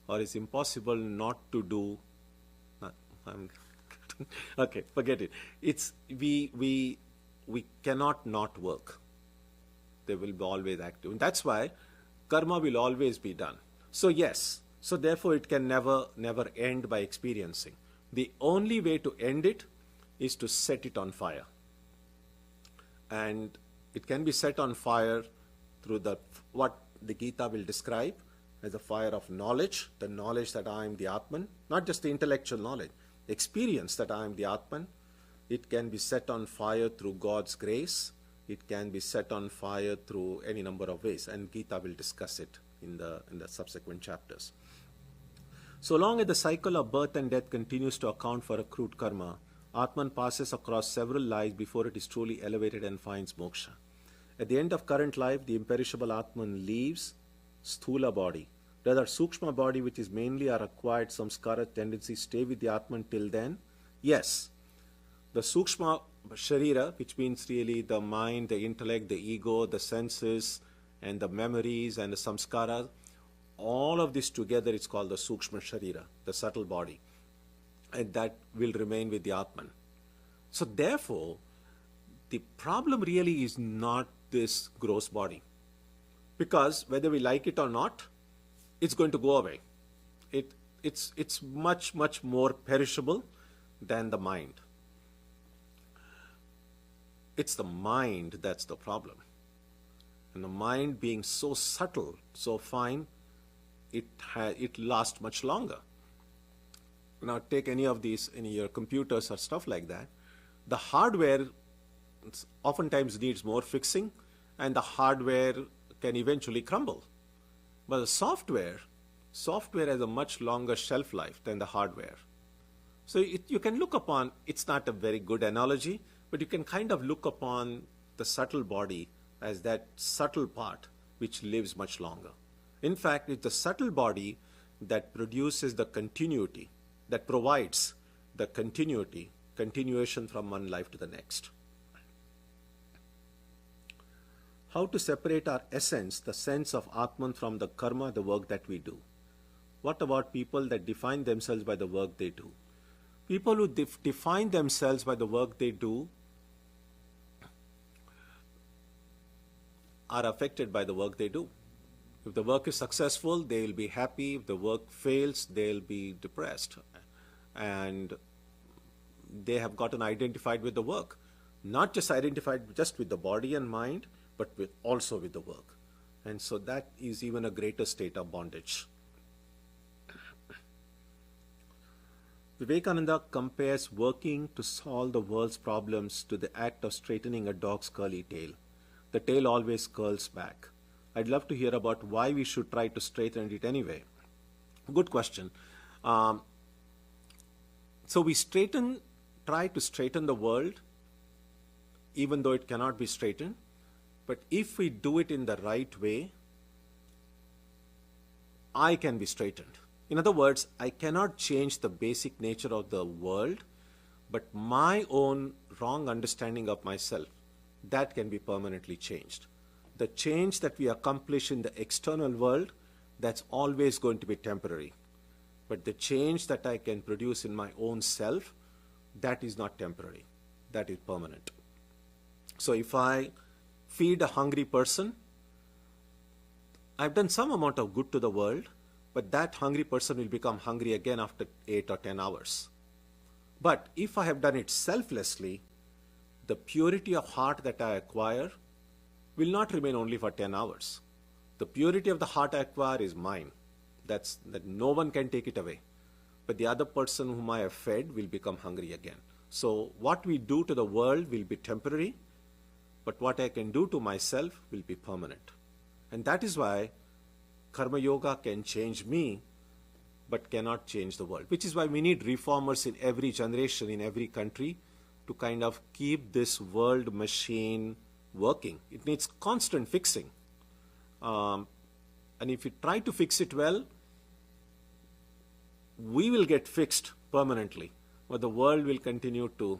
or it's impossible not to do, okay, forget it. It's, we cannot not work. They will be always active. And that's why karma will always be done. So yes, so therefore it can never end by experiencing. The only way to end it is to set it on fire. And it can be set on fire through what the Gita will describe as the fire of knowledge, the knowledge that I am the Atman, not just the intellectual knowledge, the experience that I am the Atman. It can be set on fire through God's grace. It can be set on fire through any number of ways, and Gita will discuss it in the subsequent chapters. So long as the cycle of birth and death continues to account for accrued karma, Atman passes across several lives before it is truly elevated and finds moksha. At the end of current life, the imperishable Atman leaves sthula body. Rather, sukshma body, which is mainly our acquired samskara tendencies, stay with the Atman till then. Yes, the sukshma sharira, which means really the mind, the intellect, the ego, the senses, and the memories and the samskaras, all of this together is called the sukshma sharira, the subtle body. And that will remain with the Atman. So therefore, the problem really is not this gross body. Because whether we like it or not, it's going to go away. It's much, much more perishable than the mind. It's the mind that's the problem. And the mind being so subtle, so fine, it lasts much longer. Now take any of these in your computers or stuff like that. The hardware oftentimes needs more fixing, and the hardware can eventually crumble. But the software has a much longer shelf life than the hardware. So you can look upon, it's not a very good analogy, but you can kind of look upon the subtle body as that subtle part which lives much longer. In fact, it's the subtle body that produces the continuity, that provides the continuation from one life to the next. How to separate our essence, the sense of Atman, from the karma, the work that we do? What about people that define themselves by the work they do? People who define themselves by the work they do are affected by the work they do. If the work is successful, they will be happy. If the work fails, they'll be depressed. And they have gotten identified with the work. Not just identified just with the body and mind, but also with the work. And so that is even a greater state of bondage. Vivekananda compares working to solve the world's problems to the act of straightening a dog's curly tail. The tail always curls back. I'd love to hear about why we should try to straighten it anyway. Good question. So we try to straighten the world, even though it cannot be straightened. But if we do it in the right way, I can be straightened. In other words, I cannot change the basic nature of the world, but my own wrong understanding of myself, that can be permanently changed. The change that we accomplish in the external world, that's always going to be temporary. But the change that I can produce in my own self, that is not temporary. That is permanent. So if I feed a hungry person, I've done some amount of good to the world, but that hungry person will become hungry again after 8 or 10 hours. But if I have done it selflessly, the purity of heart that I acquire will not remain only for 10 hours. The purity of the heart I acquire is mine. That no one can take it away. But the other person whom I have fed will become hungry again. So what we do to the world will be temporary, but what I can do to myself will be permanent. And that is why Karma Yoga can change me, but cannot change the world. Which is why we need reformers in every generation, in every country, to kind of keep this world machine working. It needs constant fixing. And if we try to fix it well, we will get fixed permanently, but the world will continue to.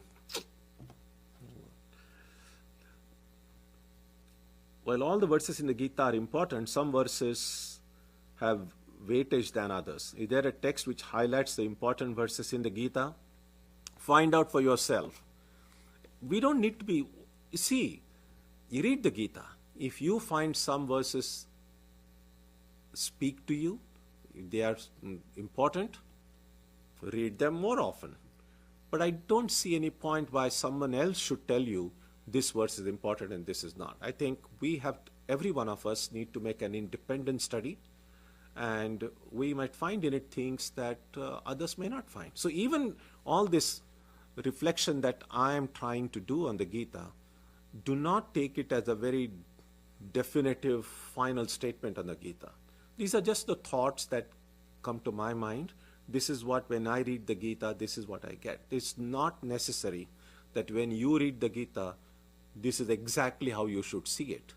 While all the verses in the Gita are important, some verses have weightage than others. Is there a text which highlights the important verses in the Gita? Find out for yourself. We don't need to be. See, you read the Gita. If you find some verses speak to you, if they are important, read them more often. But I don't see any point why someone else should tell you this verse is important and this is not. I think every one of us need to make an independent study, and we might find in it things that others may not find. So even all this reflection that I am trying to do on the Gita, do not take it as a very definitive final statement on the Gita. These are just the thoughts that come to my mind. This is what, when I read the Gita, this is what I get. It's not necessary that when you read the Gita, this is exactly how you should see it.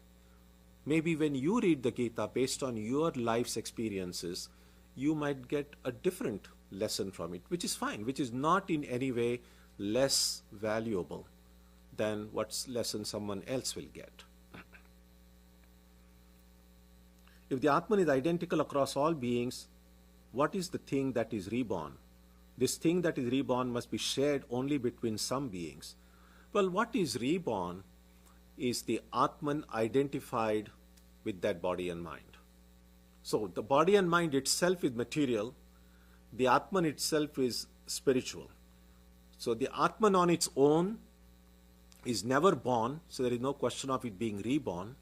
Maybe when you read the Gita based on your life's experiences, you might get a different lesson from it, which is fine, which is not in any way less valuable than what lesson someone else will get. If the Atman is identical across all beings, what is the thing that is reborn? This thing that is reborn must be shared only between some beings. Well, what is reborn is the Atman identified with that body and mind. So the body and mind itself is material. The Atman itself is spiritual. So the Atman on its own is never born, so there is no question of it being reborn.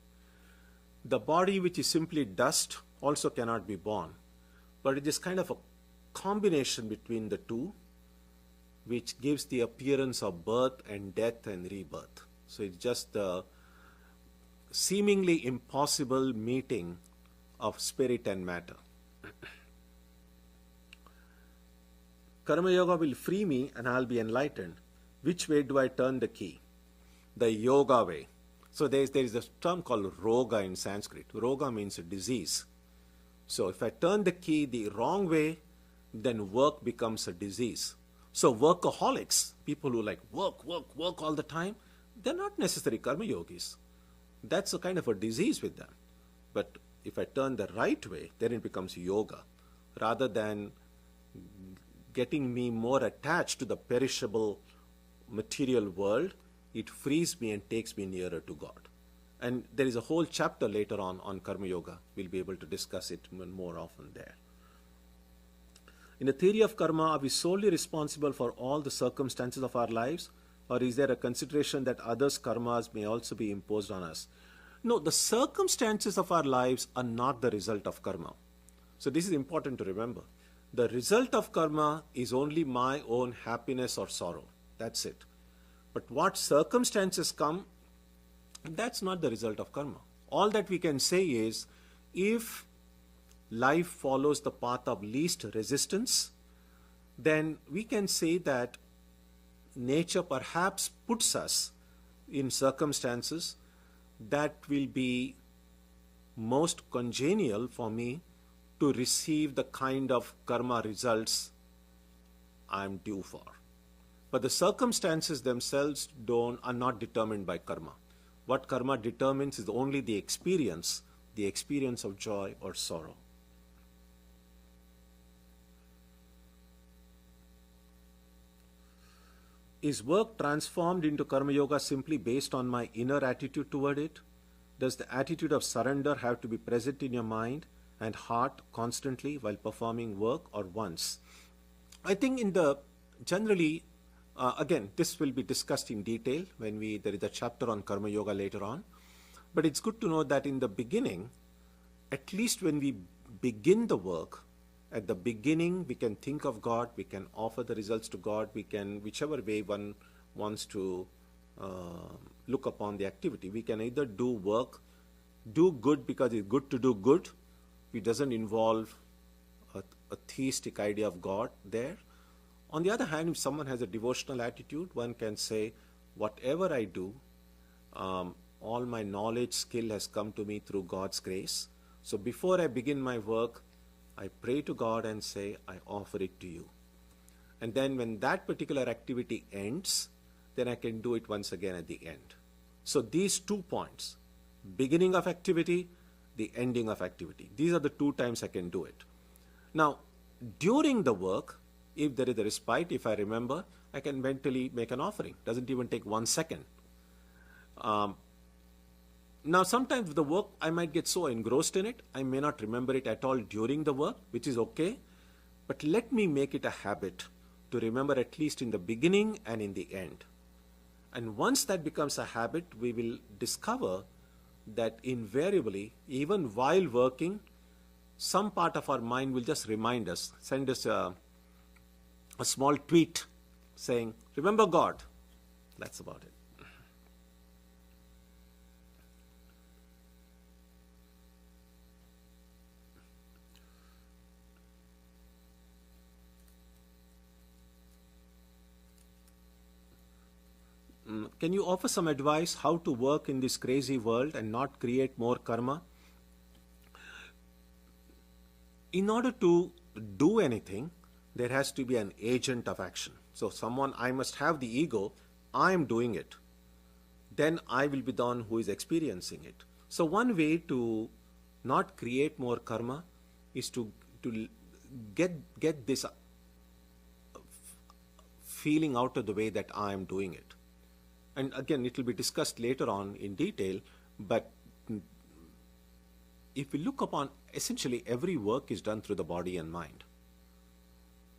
The body, which is simply dust, also cannot be born. But it is kind of a combination between the two, which gives the appearance of birth and death and rebirth. So it's just the seemingly impossible meeting of spirit and matter. Karma Yoga will free me and I'll be enlightened. Which way do I turn the key? The yoga way. So there is a term called roga in Sanskrit. Roga means a disease. So if I turn the key the wrong way, then work becomes a disease. So workaholics, people who like work all the time, they're not necessarily karma yogis. That's a kind of a disease with them. But if I turn the right way, then it becomes yoga. Rather than getting me more attached to the perishable material world, it frees me and takes me nearer to God. And there is a whole chapter later on Karma Yoga. We'll be able to discuss it more often there. In the theory of karma, are we solely responsible for all the circumstances of our lives? Or is there a consideration that others' karmas may also be imposed on us? No, the circumstances of our lives are not the result of karma. So this is important to remember. The result of karma is only my own happiness or sorrow. That's it. But what circumstances come, that's not the result of karma. All that we can say is, if life follows the path of least resistance, then we can say that nature perhaps puts us in circumstances that will be most congenial for me to receive the kind of karma results I'm due for. But the circumstances themselves are not determined by karma. What karma determines is only the experience of joy or sorrow. Is work transformed into Karma Yoga simply based on my inner attitude toward it? Does the attitude of surrender have to be present in your mind and heart constantly while performing work, or once? I think generally Again, this will be discussed in detail when there is a chapter on Karma Yoga later on. But it's good to know that in the beginning, at least when we begin the work, at the beginning we can think of God, we can offer the results to God, we can, whichever way one wants to look upon the activity. We can either do work, do good because it's good to do good, it doesn't involve a theistic idea of God there. On the other hand, if someone has a devotional attitude, one can say, whatever I do, all my knowledge, skill has come to me through God's grace. So before I begin my work, I pray to God and say, I offer it to you. And then when that particular activity ends, then I can do it once again at the end. So these 2 points, beginning of activity, the ending of activity, these are the 2 times I can do it. Now, during the work, if there is a respite, if I remember, I can mentally make an offering. Doesn't even take 1 second. Now, sometimes the work, I might get so engrossed in it, I may not remember it at all during the work, which is okay. But let me make it a habit to remember at least in the beginning and in the end. And once that becomes a habit, we will discover that invariably, even while working, some part of our mind will just remind us, send us a small tweet saying, remember God. That's about it. Can you offer some advice how to work in this crazy world and not create more karma? In order to do anything, there has to be an agent of action. So I must have the ego, I am doing it. Then I will be the one who is experiencing it. So one way to not create more karma is to get this feeling out of the way that I am doing it. And again, it will be discussed later on in detail, but if we look upon, essentially every work is done through the body and mind.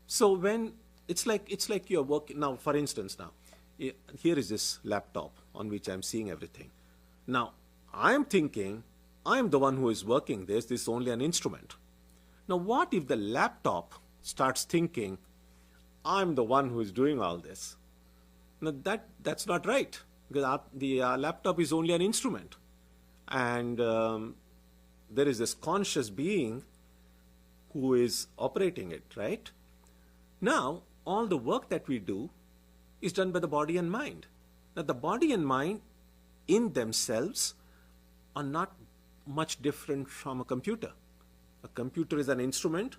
So when it's like you're working, now for instance, now here is this laptop on which I'm seeing everything. Now I'm thinking I'm the one who is working this is only an instrument. Now what if the laptop starts thinking I'm the one who is doing all this? Now that's not right, because the laptop is only an instrument, and there is this conscious being who is operating it, right? Now all the work that we do is done by the body and mind. Now the body and mind in themselves are not much different from a computer. A computer is an instrument,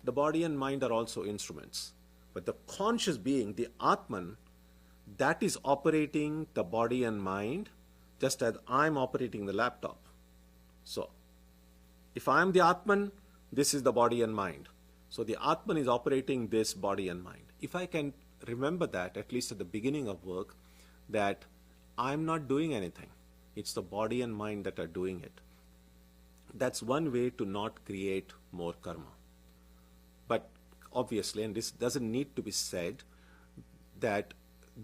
the body and mind are also instruments. But the conscious being, the Atman, that is operating the body and mind just as I'm operating the laptop. So if I'm the Atman, this is the body and mind. So the Atman is operating this body and mind. If I can remember that, at least at the beginning of work, that I'm not doing anything. It's the body and mind that are doing it. That's one way to not create more karma. But obviously, and this doesn't need to be said, that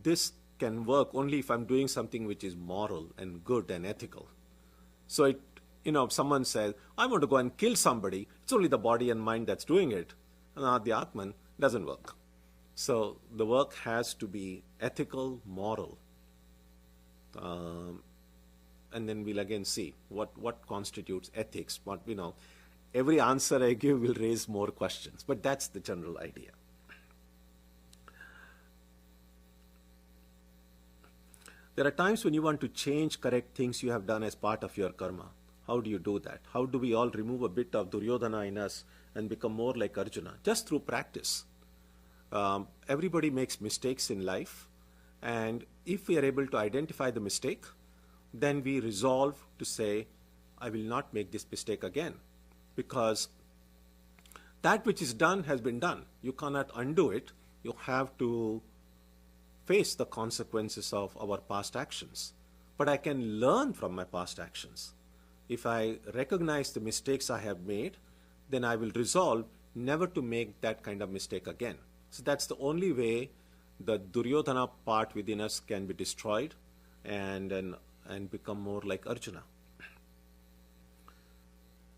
this can work only if I'm doing something which is moral and good and ethical. So if someone says, I want to go and kill somebody, it's only the body and mind that's doing it, and not the Atman, doesn't work. So the work has to be ethical, moral. And then we'll again see what constitutes ethics. Every answer I give will raise more questions, but that's the general idea. There are times when you want to change, correct things you have done as part of your karma. How do you do that? How do we all remove a bit of Duryodhana in us and become more like Arjuna? Just through practice. Everybody makes mistakes in life, and if we are able to identify the mistake, then we resolve to say, I will not make this mistake again, because that which is done has been done. You cannot undo it. You have to face the consequences of our past actions. But I can learn from my past actions. If I recognize the mistakes I have made, then I will resolve never to make that kind of mistake again. So that's the only way the Duryodhana part within us can be destroyed and become more like Arjuna.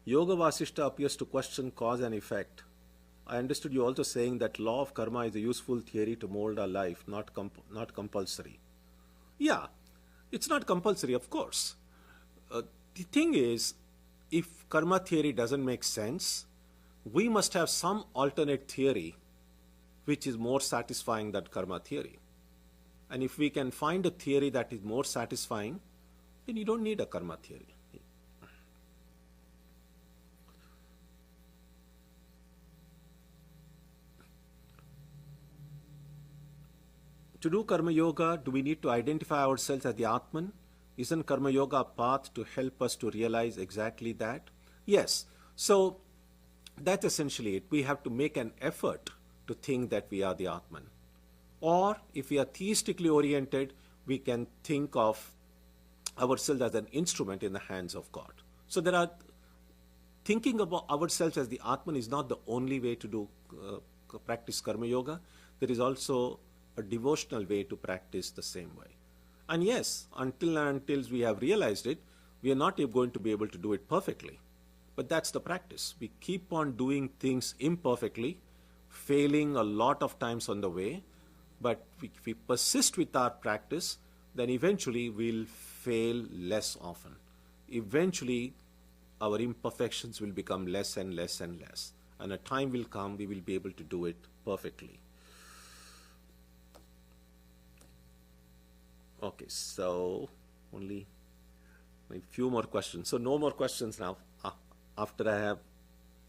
Yoga Vasishta appears to question cause and effect. I understood you also saying that law of karma is a useful theory to mold our life, not compulsory. Yeah, it's not compulsory, of course. The thing is, if karma theory doesn't make sense, we must have some alternate theory which is more satisfying than karma theory. And if we can find a theory that is more satisfying, then you don't need a karma theory. To do karma yoga, do we need to identify ourselves as the Atman? Isn't karma yoga a path to help us to realize exactly that? Yes. So that's essentially it. We have to make an effort to think that we are the Atman. Or if we are theistically oriented, we can think of ourselves as an instrument in the hands of God. So thinking about ourselves as the Atman is not the only way to do practice karma yoga. There is also a devotional way to practice the same way. And yes, until we have realized it, we are not going to be able to do it perfectly. But that's the practice. We keep on doing things imperfectly, failing a lot of times on the way. But if we persist with our practice, then eventually we'll fail less often. Eventually, our imperfections will become less and less and less. And a time will come, we will be able to do it perfectly. Okay, so only a few more questions. So no more questions now after I have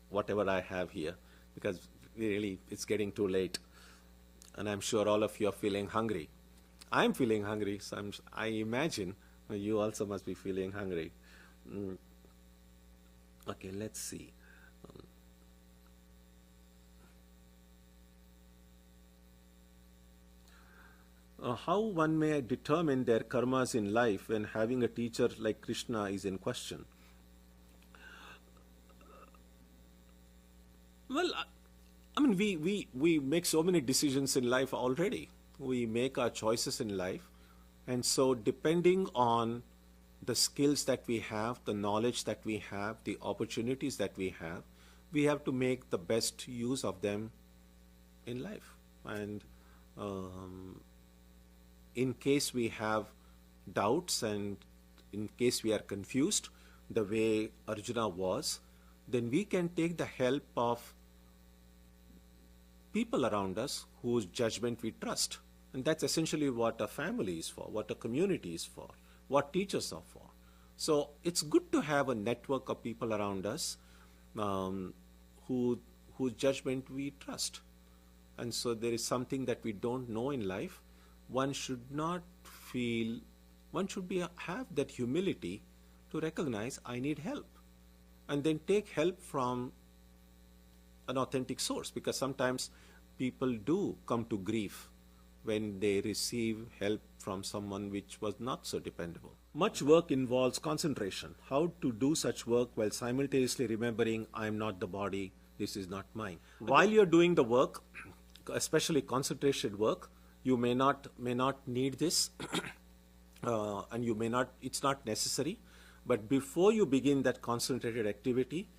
whatever I have here, because really it's getting too late. And I'm sure all of you are feeling hungry. I'm feeling hungry, so I imagine you also must be feeling hungry. Okay, let's see. How one may determine their karmas in life when having a teacher like Krishna is in question? Well, I mean, we make so many decisions in life already. We make our choices in life. And so depending on the skills that we have, the knowledge that we have, the opportunities that we have to make the best use of them in life. And in case we have doubts and in case we are confused, the way Arjuna was, then we can take the help of people around us whose judgment we trust. And that's essentially what a family is for, what a community is for, what teachers are for. So it's good to have a network of people around us whose judgment we trust. And so there is something that we don't know in life. One should have that humility to recognize I need help, and then take help from an authentic source, because sometimes people do come to grief when they receive help from someone which was not so dependable. Much work involves concentration. How to do such work while simultaneously remembering I am not the body, this is not mine. While you're doing the work, especially concentration work, you may not need this and it's not necessary. But before you begin that concentrated activity,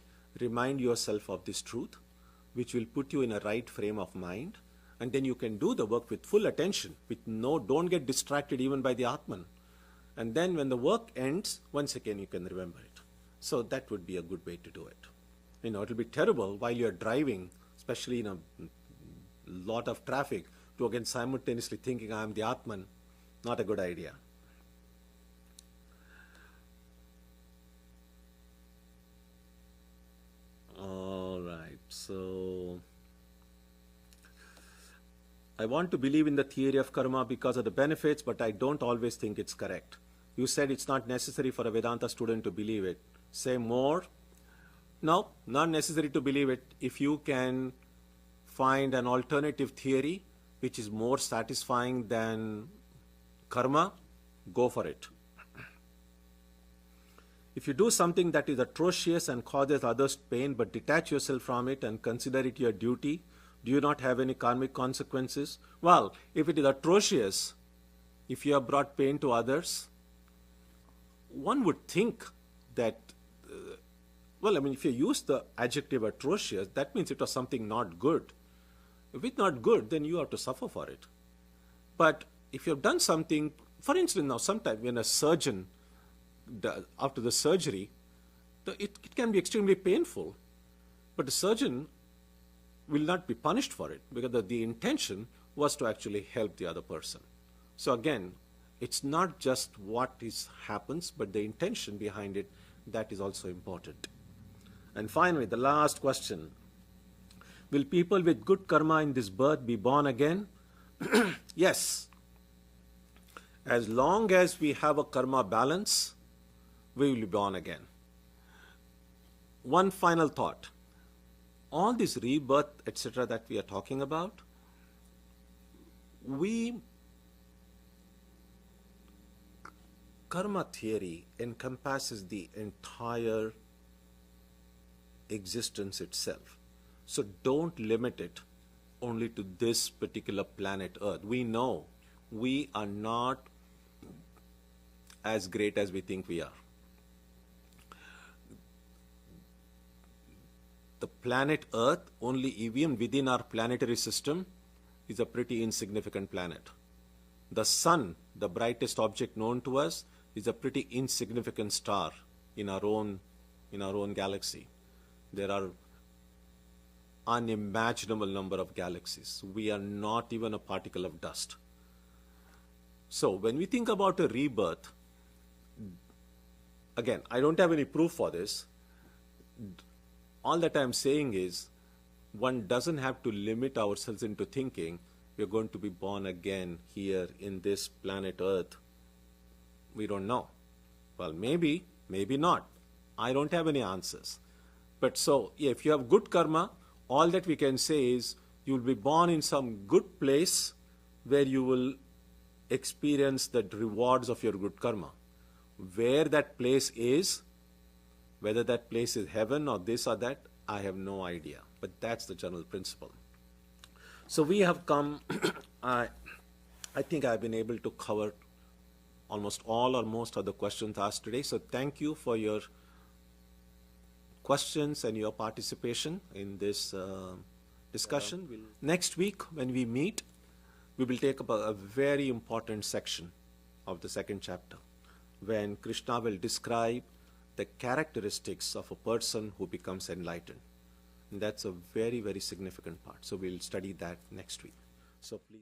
remind yourself of this truth, which will put you in a right frame of mind. And then you can do the work with full attention, don't get distracted even by the Atman. And then when the work ends, once again you can remember it. So that would be a good way to do it. It'll be terrible while you're driving, especially in a lot of traffic, to again simultaneously thinking I am the Atman. Not a good idea. All right, so I want to believe in the theory of karma because of the benefits, but I don't always think it's correct. You said it's not necessary for a Vedanta student to believe it. Say more. No, not necessary to believe it. If you can find an alternative theory which is more satisfying than karma, go for it. If you do something that is atrocious and causes others pain, but detach yourself from it and consider it your duty Do you not have any karmic consequences? Well, if it is atrocious, if you have brought pain to others, one would think that, if you use the adjective atrocious, that means it was something not good. If it's not good, then you have to suffer for it. But if you have done something, for instance, now sometimes when a surgeon, after the surgery, it can be extremely painful, but the surgeon will not be punished for it because the intention was to actually help the other person. So again, it's not just what happens, but the intention behind it, that is also important. And finally, the last question. Will people with good karma in this birth be born again? Yes. As long as we have a karma balance, we will be born again. One final thought. All this rebirth, etc., that we are talking about, karma theory encompasses the entire existence itself. So don't limit it only to this particular planet Earth. We know we are not as great as we think we are. The planet Earth, only even within our planetary system, is a pretty insignificant planet. The sun, the brightest object known to us, is a pretty insignificant star in our own galaxy. There are unimaginable number of galaxies. We are not even a particle of dust. So when we think about a rebirth, again, I don't have any proof for this. All that I'm saying is, one doesn't have to limit ourselves into thinking we're going to be born again here in this planet Earth. We don't know. Well, maybe, maybe not. I don't have any answers. But so, if you have good karma, all that we can say is you will be born in some good place where you will experience the rewards of your good karma. Where that place is, whether that place is heaven or this or that, I have no idea. But that's the general principle. So we have come, I think I've been able to cover almost all or most of the questions asked today. So thank you for your questions and your participation in this discussion. Next week when we meet, we will take up a very important section of the second chapter, when Krishna will describe the characteristics of a person who becomes enlightened. And that's a very, very significant part. So we'll study that next week. So please.